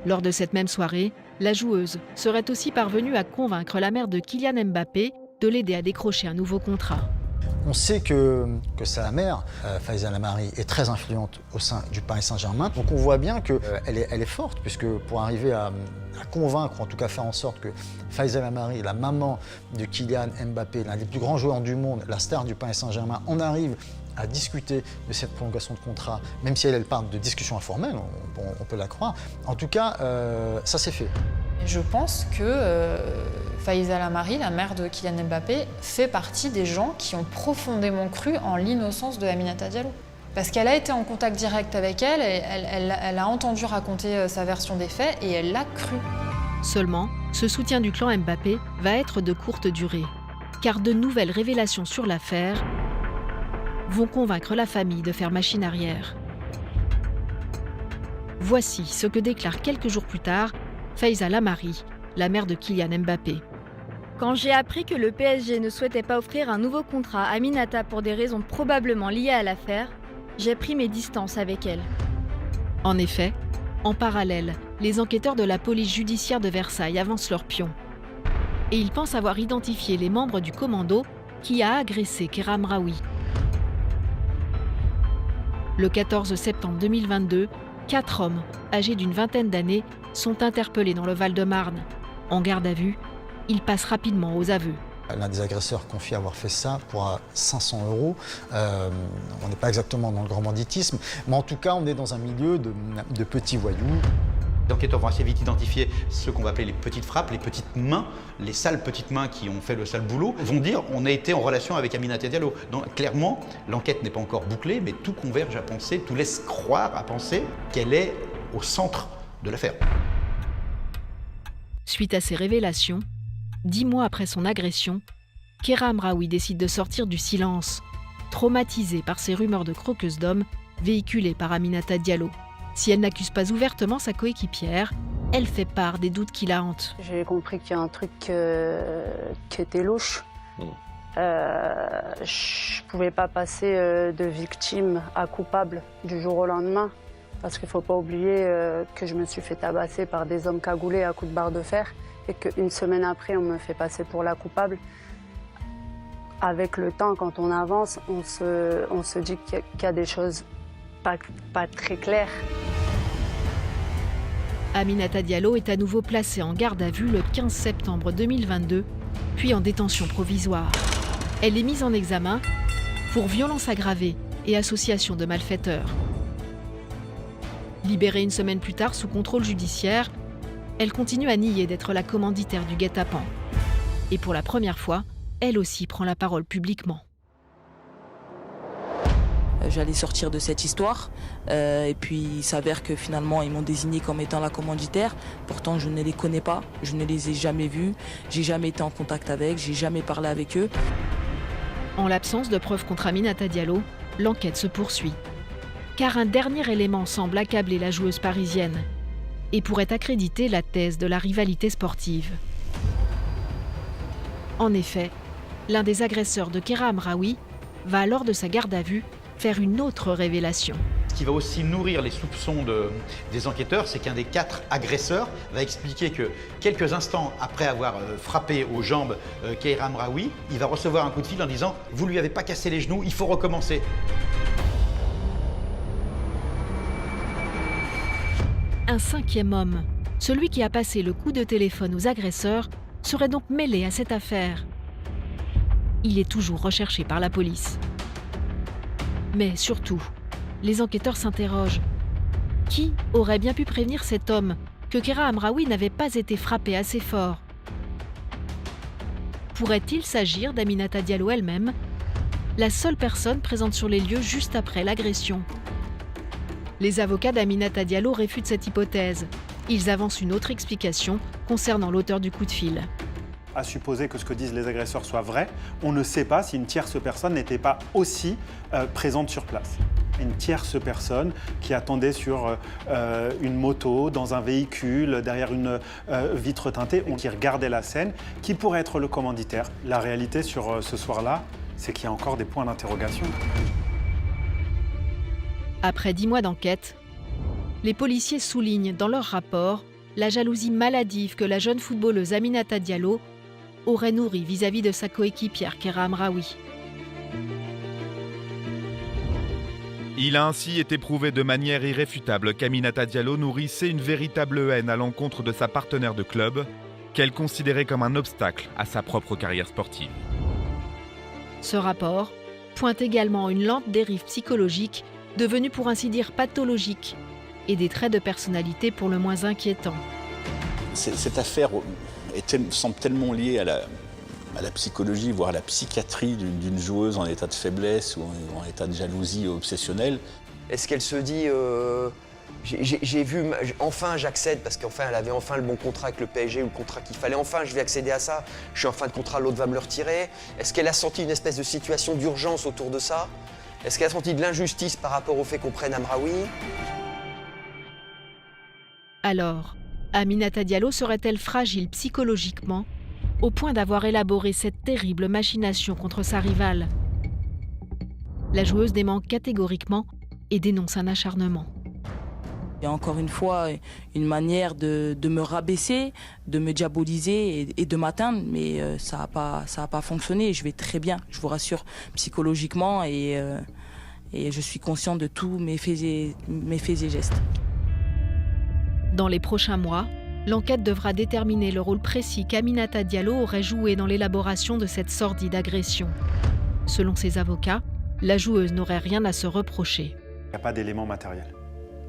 Lors de cette même soirée, la joueuse serait aussi parvenue à convaincre la mère de Kylian Mbappé de l'aider à décrocher un nouveau contrat. On sait que sa mère, Faïza Lamari, est très influente au sein du Paris Saint-Germain. Donc on voit bien qu'elle est forte, puisque pour arriver à convaincre, en tout cas faire en sorte que Faïza Lamari, la maman de Kylian Mbappé, l'un des plus grands joueurs du monde, la star du Paris Saint-Germain, en arrive à discuter de cette prolongation de contrat, même si elle parle de discussion informelle, on peut la croire. En tout cas, ça s'est fait. Je pense que Faiza Lamari, la mère de Kylian Mbappé, fait partie des gens qui ont profondément cru en l'innocence de Aminata Diallo. Parce qu'elle a été en contact direct avec elle, elle a entendu raconter sa version des faits et elle l'a cru. Seulement, ce soutien du clan Mbappé va être de courte durée, car de nouvelles révélations sur l'affaire vont convaincre la famille de faire machine arrière. Voici ce que déclare quelques jours plus tard Faiza Lamari, la mère de Kylian Mbappé. Quand j'ai appris que le PSG ne souhaitait pas offrir un nouveau contrat à Aminata pour des raisons probablement liées à l'affaire, j'ai pris mes distances avec elle. En effet, en parallèle, les enquêteurs de la police judiciaire de Versailles avancent leurs pions. Et ils pensent avoir identifié les membres du commando qui a agressé Kéra Amraoui. Le 14 septembre 2022, 4 hommes, âgés d'une vingtaine d'années, sont interpellés dans le Val-de-Marne. En garde à vue, ils passent rapidement aux aveux. L'un des agresseurs confie avoir fait ça pour 500 €. On n'est pas exactement dans le grand banditisme, mais en tout cas, on est dans un milieu de petits voyous. Les enquêteurs vont assez vite identifier ce qu'on va appeler les petites frappes, les petites mains, les sales petites mains qui ont fait le sale boulot, vont dire on a été en relation avec Aminata Diallo. Donc clairement, l'enquête n'est pas encore bouclée, mais tout converge à penser, tout laisse croire à penser qu'elle est au centre de l'affaire. Suite à ces révélations, 10 mois après son agression, Kéra Amraoui décide de sortir du silence, traumatisée par ces rumeurs de croqueuse d'hommes véhiculées par Aminata Diallo. Si elle n'accuse pas ouvertement sa coéquipière, elle fait part des doutes qui la hantent. J'ai compris qu'il y a un truc qui était louche. Je pouvais pas passer de victime à coupable du jour au lendemain. Parce qu'il ne faut pas oublier que je me suis fait tabasser par des hommes cagoulés à coups de barre de fer et qu'une semaine après, on me fait passer pour la coupable. Avec le temps, quand on avance, on se dit qu'il y a des choses pas très claires. Aminata Diallo est à nouveau placée en garde à vue le 15 septembre 2022, puis en détention provisoire. Elle est mise en examen pour violence aggravée et association de malfaiteurs. Libérée une semaine plus tard sous contrôle judiciaire, elle continue à nier d'être la commanditaire du guet-apens. Et pour la première fois, elle aussi prend la parole publiquement. J'allais sortir de cette histoire et puis il s'avère que finalement ils m'ont désigné comme étant la commanditaire. Pourtant je ne les connais pas, je ne les ai jamais vus, j'ai jamais été en contact avec, j'ai jamais parlé avec eux. En l'absence de preuves contre Aminata Diallo, l'enquête se poursuit. Car un dernier élément semble accabler la joueuse parisienne et pourrait accréditer la thèse de la rivalité sportive. En effet, l'un des agresseurs de Kéra Amraoui va, lors de sa garde à vue, faire une autre révélation. Ce qui va aussi nourrir les soupçons des enquêteurs, c'est qu'un des 4 agresseurs va expliquer que quelques instants après avoir frappé aux jambes Kéra Amraoui, il va recevoir un coup de fil en disant « Vous lui avez pas cassé les genoux, il faut recommencer ». Un 5e homme, celui qui a passé le coup de téléphone aux agresseurs, serait donc mêlé à cette affaire. Il est toujours recherché par la police. Mais surtout, les enquêteurs s'interrogent. Qui aurait bien pu prévenir cet homme que Kéra Amraoui n'avait pas été frappé assez fort? Pourrait-il s'agir d'Aminata Diallo elle-même, la seule personne présente sur les lieux juste après l'agression? Les avocats d'Aminata Diallo réfutent cette hypothèse. Ils avancent une autre explication concernant l'auteur du coup de fil. À supposer que ce que disent les agresseurs soit vrai, on ne sait pas si une tierce personne n'était pas aussi présente sur place. Une tierce personne qui attendait sur une moto, dans un véhicule, derrière une vitre teintée, ou qui regardait la scène, qui pourrait être le commanditaire. La réalité sur ce soir-là, c'est qu'il y a encore des points d'interrogation. Après 10 mois d'enquête, les policiers soulignent dans leur rapport la jalousie maladive que la jeune footballeuse Aminata Diallo aurait nourrie vis-à-vis de sa coéquipière Kéra Amraoui. Il a ainsi été prouvé de manière irréfutable qu'Aminata Diallo nourrissait une véritable haine à l'encontre de sa partenaire de club, qu'elle considérait comme un obstacle à sa propre carrière sportive. Ce rapport pointe également une lente dérive psychologique, devenue pour ainsi dire pathologique, et des traits de personnalité pour le moins inquiétants. Cette affaire semble tellement liée à la psychologie, voire à la psychiatrie d'une joueuse en état de faiblesse ou en état de jalousie obsessionnelle. Est-ce qu'elle se dit j'ai vu, enfin j'accède parce qu'enfin elle avait enfin le bon contrat avec le PSG ou le contrat qu'il fallait, enfin je vais accéder à ça, je suis en fin de contrat, l'autre va me le retirer. Est-ce qu'elle a senti une espèce de situation d'urgence autour de ça? Est-ce qu'elle a senti de l'injustice par rapport au fait qu'on prenne Amraoui? Alors, Aminata Diallo serait-elle fragile psychologiquement, au point d'avoir élaboré cette terrible machination contre sa rivale? La joueuse dément catégoriquement et dénonce un acharnement. Il y a encore une fois une manière de me rabaisser, de me diaboliser et de m'atteindre, mais ça n'a pas fonctionné. Je vais très bien, je vous rassure, psychologiquement, et je suis consciente de tous mes faits et gestes. Dans les prochains mois, l'enquête devra déterminer le rôle précis qu'Aminata Diallo aurait joué dans l'élaboration de cette sordide agression. Selon ses avocats, la joueuse n'aurait rien à se reprocher. Il n'y a pas d'éléments matériels.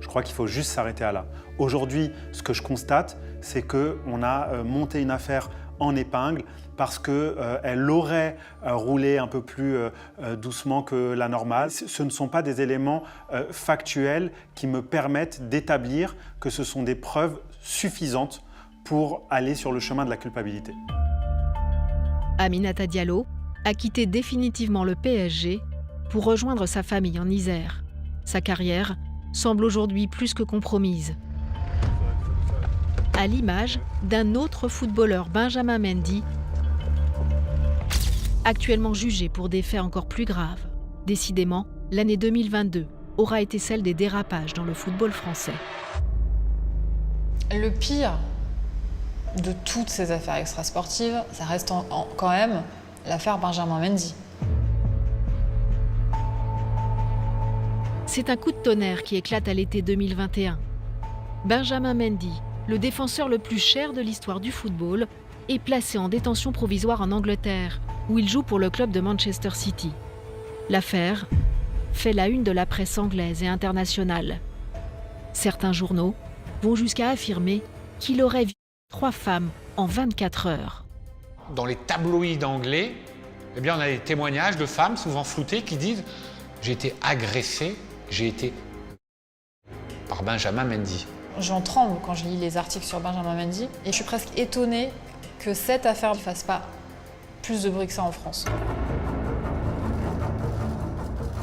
Je crois qu'il faut juste s'arrêter à là. Aujourd'hui, ce que je constate, c'est qu'on a monté une affaire en épingle parce qu'elle aurait roulé un peu plus doucement que la normale. Ce ne sont pas des éléments factuels qui me permettent d'établir que ce sont des preuves suffisantes pour aller sur le chemin de la culpabilité. Aminata Diallo a quitté définitivement le PSG pour rejoindre sa famille en Isère. Sa carrière semble aujourd'hui plus que compromise. À l'image d'un autre footballeur, Benjamin Mendy, actuellement jugé pour des faits encore plus graves. Décidément, l'année 2022 aura été celle des dérapages dans le football français. Le pire de toutes ces affaires extrasportives, ça reste quand même l'affaire Benjamin Mendy. C'est un coup de tonnerre qui éclate à l'été 2021. Benjamin Mendy, le défenseur le plus cher de l'histoire du football, est placé en détention provisoire en Angleterre, où il joue pour le club de Manchester City. L'affaire fait la une de la presse anglaise et internationale. Certains journaux vont jusqu'à affirmer qu'il aurait vu 3 femmes en 24 heures. Dans les tabloïds anglais, eh bien, on a des témoignages de femmes, souvent floutées, qui disent « J'ai été agressée, j'ai été par Benjamin Mendy ». J'en tremble quand je lis les articles sur Benjamin Mendy et je suis presque étonnée que cette affaire ne fasse pas plus de bruit que ça en France.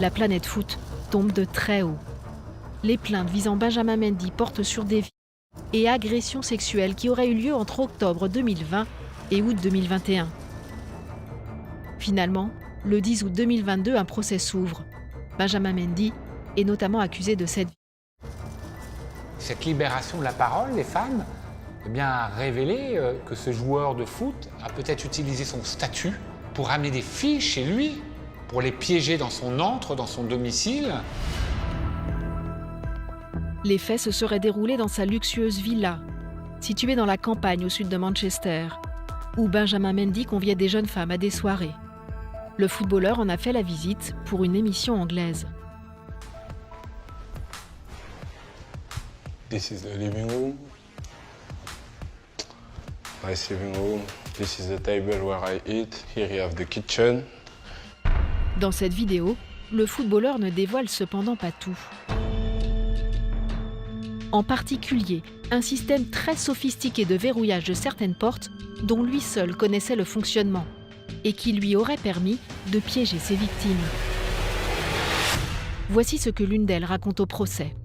La planète foot tombe de très haut. Les plaintes visant Benjamin Mendy portent sur des viols et agressions sexuelles qui auraient eu lieu entre octobre 2020 et août 2021. Finalement, le 10 août 2022, un procès s'ouvre. Benjamin Mendy est notamment accusé de cette violence. Cette libération de la parole des femmes eh bien, a révélé que ce joueur de foot a peut-être utilisé son statut pour amener des filles chez lui, pour les piéger dans son antre, dans son domicile. Les faits se seraient déroulés dans sa luxueuse villa, située dans la campagne au sud de Manchester, où Benjamin Mendy conviait des jeunes femmes à des soirées. Le footballeur en a fait la visite pour une émission anglaise. This is the living room. Nice living room. This is the table where I eat. Here you have the kitchen. Dans cette vidéo, le footballeur ne dévoile cependant pas tout. En particulier, un système très sophistiqué de verrouillage de certaines portes dont lui seul connaissait le fonctionnement et qui lui aurait permis de piéger ses victimes. Voici ce que l'une d'elles raconte au procès.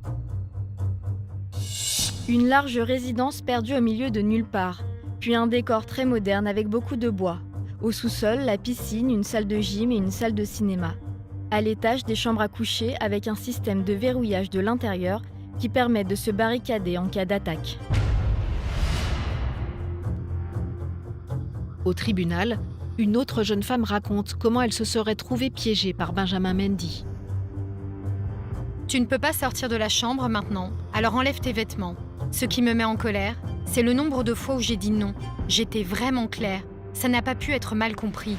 Une large résidence perdue au milieu de nulle part, puis un décor très moderne avec beaucoup de bois. Au sous-sol, la piscine, une salle de gym et une salle de cinéma. À l'étage, des chambres à coucher avec un système de verrouillage de l'intérieur qui permet de se barricader en cas d'attaque. Au tribunal, une autre jeune femme raconte comment elle se serait trouvée piégée par Benjamin Mendy. Tu ne peux pas sortir de la chambre maintenant, alors enlève tes vêtements. Ce qui me met en colère, c'est le nombre de fois où j'ai dit non. J'étais vraiment claire. Ça n'a pas pu être mal compris.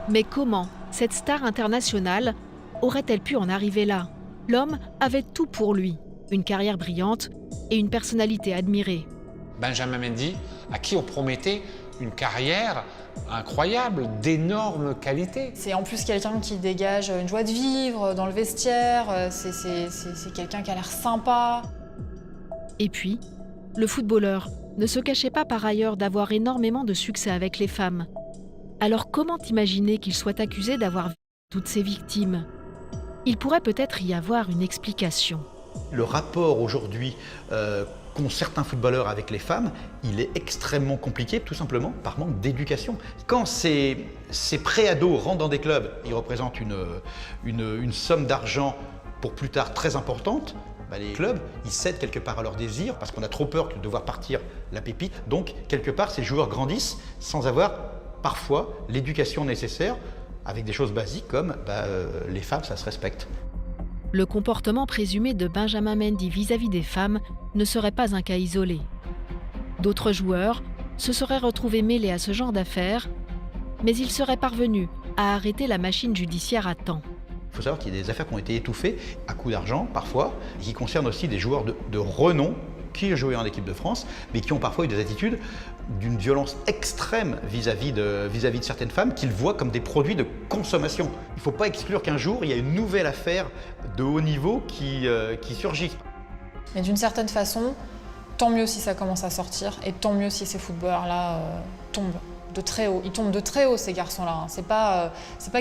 Mais comment cette star internationale aurait-elle pu en arriver là? L'homme avait tout pour lui, une carrière brillante et une personnalité admirée. Benjamin Mendy, à qui on promettait une carrière incroyable, d'énormes qualités. C'est en plus quelqu'un qui dégage une joie de vivre dans le vestiaire, c'est quelqu'un qui a l'air sympa. Et puis, le footballeur ne se cachait pas par ailleurs d'avoir énormément de succès avec les femmes. Alors comment imaginer qu'il soit accusé d'avoir vu toutes ces victimes? Il pourrait peut-être y avoir une explication. Le rapport aujourd'hui qu'ont certains footballeurs avec les femmes, il est extrêmement compliqué, tout simplement par manque d'éducation. Quand ces pré-ados rentrent dans des clubs, ils représentent une somme d'argent pour plus tard très importante, les clubs, ils cèdent quelque part à leur désir parce qu'on a trop peur de voir partir la pépite. Donc, quelque part, ces joueurs grandissent sans avoir parfois l'éducation nécessaire avec des choses basiques comme les femmes, ça se respecte. Le comportement présumé de Benjamin Mendy vis-à-vis des femmes ne serait pas un cas isolé. D'autres joueurs se seraient retrouvés mêlés à ce genre d'affaires, mais ils seraient parvenus à arrêter la machine judiciaire à temps. Il faut savoir qu'il y a des affaires qui ont été étouffées à coups d'argent parfois, et qui concernent aussi des joueurs de renom qui ont joué en équipe de France, mais qui ont parfois eu des attitudes d'une violence extrême vis-à-vis de certaines femmes qu'ils voient comme des produits de consommation. Il ne faut pas exclure qu'un jour, il y a une nouvelle affaire de haut niveau qui surgit. Mais d'une certaine façon, tant mieux si ça commence à sortir, et tant mieux si ces footballeurs-là tombent de très haut. Ils tombent de très haut, ces garçons-là. C'est pas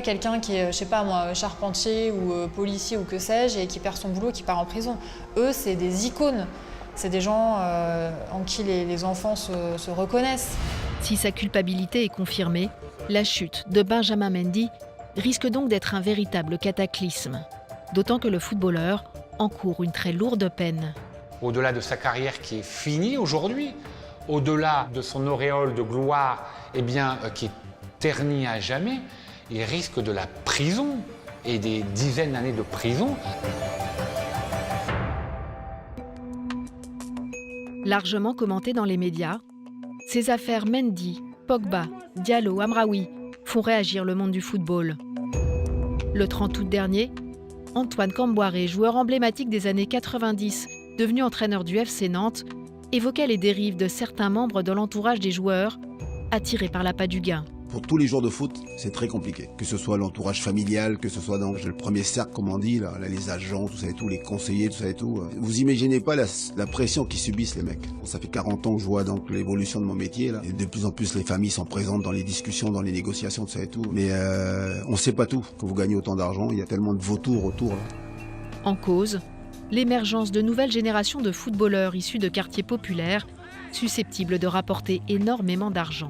quelqu'un qui est, je sais pas moi, charpentier ou policier ou que sais-je, et qui perd son boulot, qui part en prison. Eux, c'est des icônes. C'est des gens en qui les enfants se reconnaissent. Si sa culpabilité est confirmée, la chute de Benjamin Mendy risque donc d'être un véritable cataclysme. D'autant que le footballeur encourt une très lourde peine. Au-delà de sa carrière qui est finie aujourd'hui, au-delà de son auréole de gloire, qui est ternie à jamais, il risque de la prison et des dizaines d'années de prison. Largement commentées dans les médias, ces affaires Mendy, Pogba, Diallo, Amraoui font réagir le monde du football. Le 30 août dernier, Antoine Camboiré, joueur emblématique des années 90, devenu entraîneur du FC Nantes, évoquait les dérives de certains membres de l'entourage des joueurs, attirés par l'appât du gain. Pour tous les joueurs de foot, c'est très compliqué. Que ce soit l'entourage familial, que ce soit dans le premier cercle, comme on dit, là, les agents, tout ça et tout, les conseillers, tout ça et tout. Vous imaginez pas la pression qu'ils subissent, les mecs. Ça fait 40 ans que je vois donc l'évolution de mon métier, là. Et de plus en plus, les familles sont présentes dans les discussions, dans les négociations, tout ça et tout. Mais on sait pas tout. Quand vous gagnez autant d'argent, il y a tellement de vautours autour, là. En cause, l'émergence de nouvelles générations de footballeurs issus de quartiers populaires, susceptibles de rapporter énormément d'argent.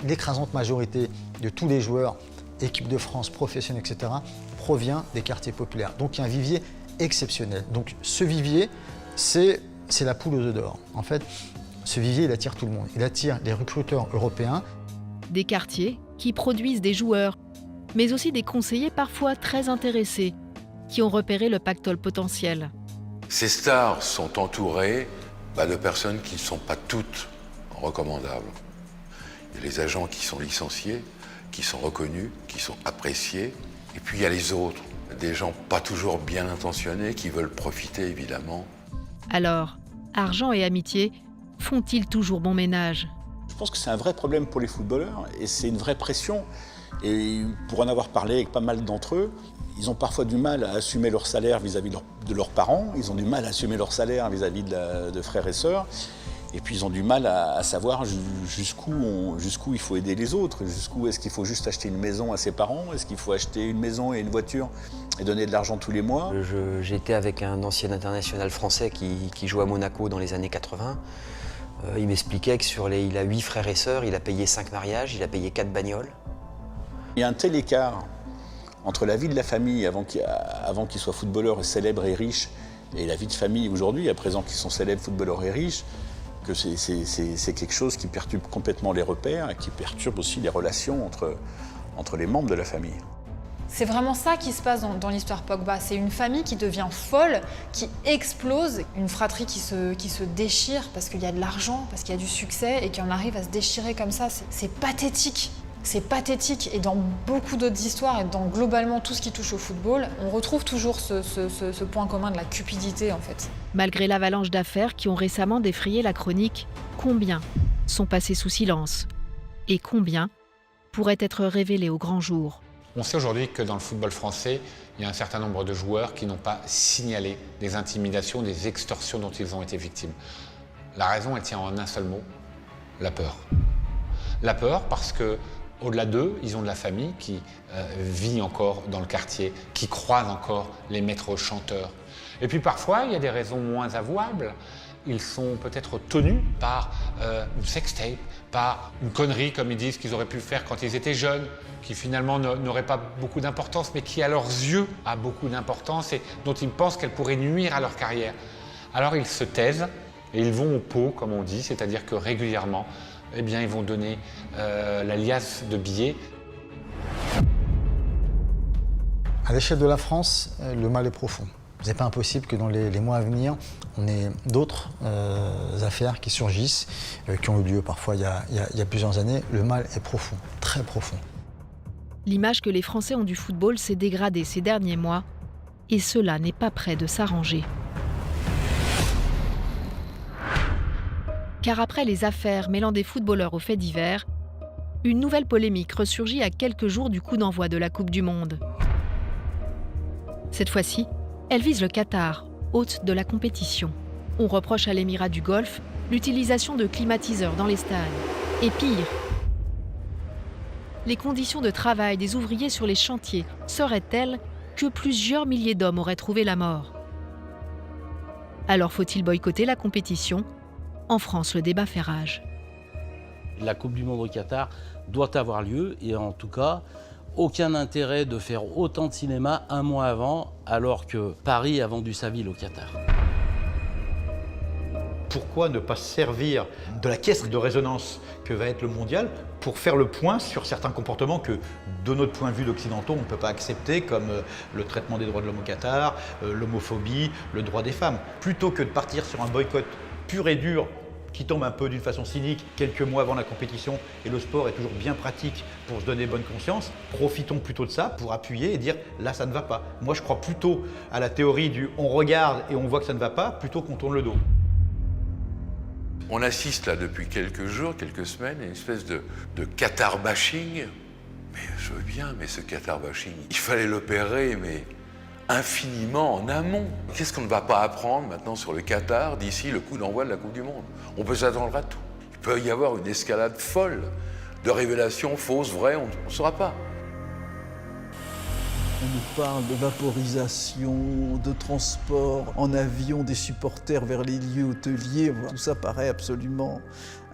L'écrasante majorité de tous les joueurs, équipe de France, professionnels, etc., provient des quartiers populaires. Donc il y a un vivier exceptionnel. Donc ce vivier, c'est la poule aux œufs d'or. En fait, ce vivier, il attire tout le monde. Il attire les recruteurs européens. Des quartiers qui produisent des joueurs, mais aussi des conseillers parfois très intéressés, qui ont repéré le pactole potentiel. Ces stars sont entourées de personnes qui ne sont pas toutes recommandables. Il y a les agents qui sont licenciés, qui sont reconnus, qui sont appréciés. Et puis il y a les autres, des gens pas toujours bien intentionnés, qui veulent profiter évidemment. Alors, argent et amitié font-ils toujours bon ménage? Je pense que c'est un vrai problème pour les footballeurs et c'est une vraie pression. Et pour en avoir parlé avec pas mal d'entre eux, ils ont parfois du mal à assumer leur salaire vis-à-vis de leurs parents, ils ont du mal à assumer leur salaire vis-à-vis de frères et sœurs. Et puis ils ont du mal à savoir jusqu'où il faut aider les autres, jusqu'où est-ce qu'il faut juste acheter une maison à ses parents, est-ce qu'il faut acheter une maison et une voiture et donner de l'argent tous les mois. J'étais avec un ancien international français qui jouait à Monaco dans les années 80. Il m'expliquait qu'il a 8 frères et sœurs, il a payé 5 mariages, il a payé 4 bagnoles. Il y a un tel écart entre la vie de la famille avant qu'ils soient footballeurs célèbres et riches et la vie de famille aujourd'hui, à présent qu'ils sont célèbres footballeurs et riches, que c'est quelque chose qui perturbe complètement les repères et qui perturbe aussi les relations entre les membres de la famille. C'est vraiment ça qui se passe dans l'histoire Pogba. C'est une famille qui devient folle, qui explose, une fratrie qui se déchire parce qu'il y a de l'argent, parce qu'il y a du succès et qui en arrive à se déchirer comme ça. C'est pathétique. C'est pathétique et dans beaucoup d'autres histoires et dans globalement tout ce qui touche au football, on retrouve toujours ce point commun de la cupidité en fait. Malgré l'avalanche d'affaires qui ont récemment défrayé la chronique, combien sont passés sous silence et combien pourraient être révélés au grand jour? On sait aujourd'hui que dans le football français, il y a un certain nombre de joueurs qui n'ont pas signalé des intimidations, des extorsions dont ils ont été victimes. La raison, elle tient en un seul mot, la peur. La peur parce que au-delà d'eux, ils ont de la famille qui vit encore dans le quartier, qui croise encore les maîtres chanteurs. Et puis parfois, il y a des raisons moins avouables. Ils sont peut-être tenus par une sextape, par une connerie, comme ils disent, qu'ils auraient pu faire quand ils étaient jeunes, qui finalement n'aurait pas beaucoup d'importance, mais qui à leurs yeux a beaucoup d'importance et dont ils pensent qu'elle pourrait nuire à leur carrière. Alors ils se taisent et ils vont au pot, comme on dit, c'est-à-dire que régulièrement, eh bien, ils vont donner la liasse de billets. À l'échelle de la France, le mal est profond. Ce n'est pas impossible que dans les mois à venir, on ait d'autres affaires qui surgissent, qui ont eu lieu parfois il y a plusieurs années. Le mal est profond, très profond. L'image que les Français ont du football s'est dégradée ces derniers mois et cela n'est pas près de s'arranger. Car après les affaires mêlant des footballeurs aux faits divers, une nouvelle polémique ressurgit à quelques jours du coup d'envoi de la Coupe du Monde. Cette fois-ci, elle vise le Qatar, hôte de la compétition. On reproche à l'Émirat du Golfe l'utilisation de climatiseurs dans les stades. Et pire, les conditions de travail des ouvriers sur les chantiers seraient telles que plusieurs milliers d'hommes auraient trouvé la mort. Alors faut-il boycotter la compétition ? En France, le débat fait rage. La Coupe du Monde au Qatar doit avoir lieu et en tout cas, aucun intérêt de faire autant de cinéma un mois avant, alors que Paris a vendu sa ville au Qatar. Pourquoi ne pas se servir de la caisse de résonance que va être le mondial pour faire le point sur certains comportements que, de notre point de vue d'occidentaux, on ne peut pas accepter, comme le traitement des droits de l'homme au Qatar, l'homophobie, le droit des femmes. Plutôt que de partir sur un boycott pur et dur qui tombe un peu d'une façon cynique quelques mois avant la compétition, et le sport est toujours bien pratique pour se donner bonne conscience, profitons plutôt de ça pour appuyer et dire là ça ne va pas. Moi je crois plutôt à la théorie du on regarde et on voit que ça ne va pas plutôt qu'on tourne le dos. On assiste là depuis quelques jours, quelques semaines, à une espèce de Qatar bashing. Mais je veux bien, mais ce Qatar bashing, il fallait l'opérer, mais infiniment en amont. Qu'est-ce qu'on ne va pas apprendre maintenant sur le Qatar d'ici le coup d'envoi de la Coupe du Monde? On peut s'attendre à tout. Il peut y avoir une escalade folle de révélations fausses, vraies, on ne saura pas. On nous parle de vaporisation, de transport en avion des supporters vers les lieux hôteliers. Tout ça paraît absolument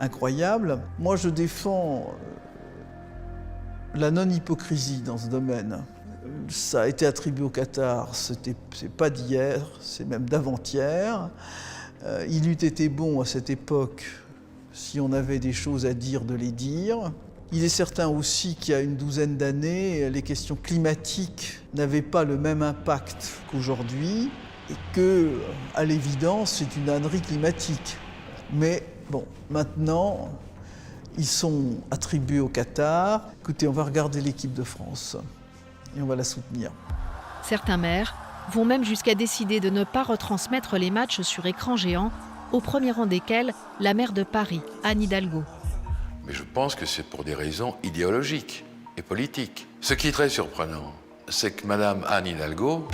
incroyable. Moi, je défends la non-hypocrisie dans ce domaine. Ça a été attribué au Qatar, c'est pas d'hier, c'est même d'avant-hier. Il eût été bon à cette époque, si on avait des choses à dire, de les dire. Il est certain aussi qu'il y a une douzaine d'années, les questions climatiques n'avaient pas le même impact qu'aujourd'hui et que, à l'évidence, c'est une ânerie climatique. Mais bon, maintenant, ils sont attribués au Qatar. Écoutez, on va regarder l'équipe de France et on va la soutenir. Certains maires vont même jusqu'à décider de ne pas retransmettre les matchs sur écran géant, au premier rang desquels la maire de Paris, Anne Hidalgo. Mais je pense que c'est pour des raisons idéologiques et politiques. Ce qui est très surprenant, c'est que Madame Anne Hidalgo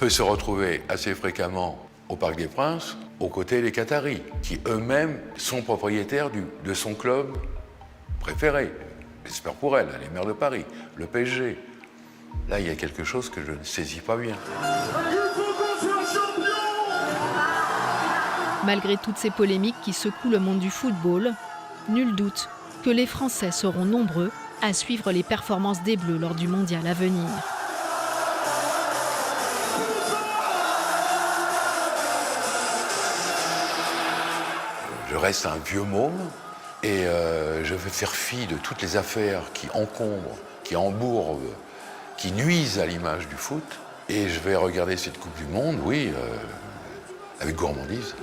peut se retrouver assez fréquemment au Parc des Princes, aux côtés des Qataris, qui eux-mêmes sont propriétaires de son club préféré. J'espère pour elle, les maires de Paris, le PSG. Là, il y a quelque chose que je ne saisis pas bien. Malgré toutes ces polémiques qui secouent le monde du football, nul doute que les Français seront nombreux à suivre les performances des Bleus lors du mondial à venir. Je reste un vieux môme et je vais faire fi de toutes les affaires qui encombrent, qui embourbent, qui nuisent à l'image du foot. Et je vais regarder cette Coupe du Monde, oui, avec gourmandise.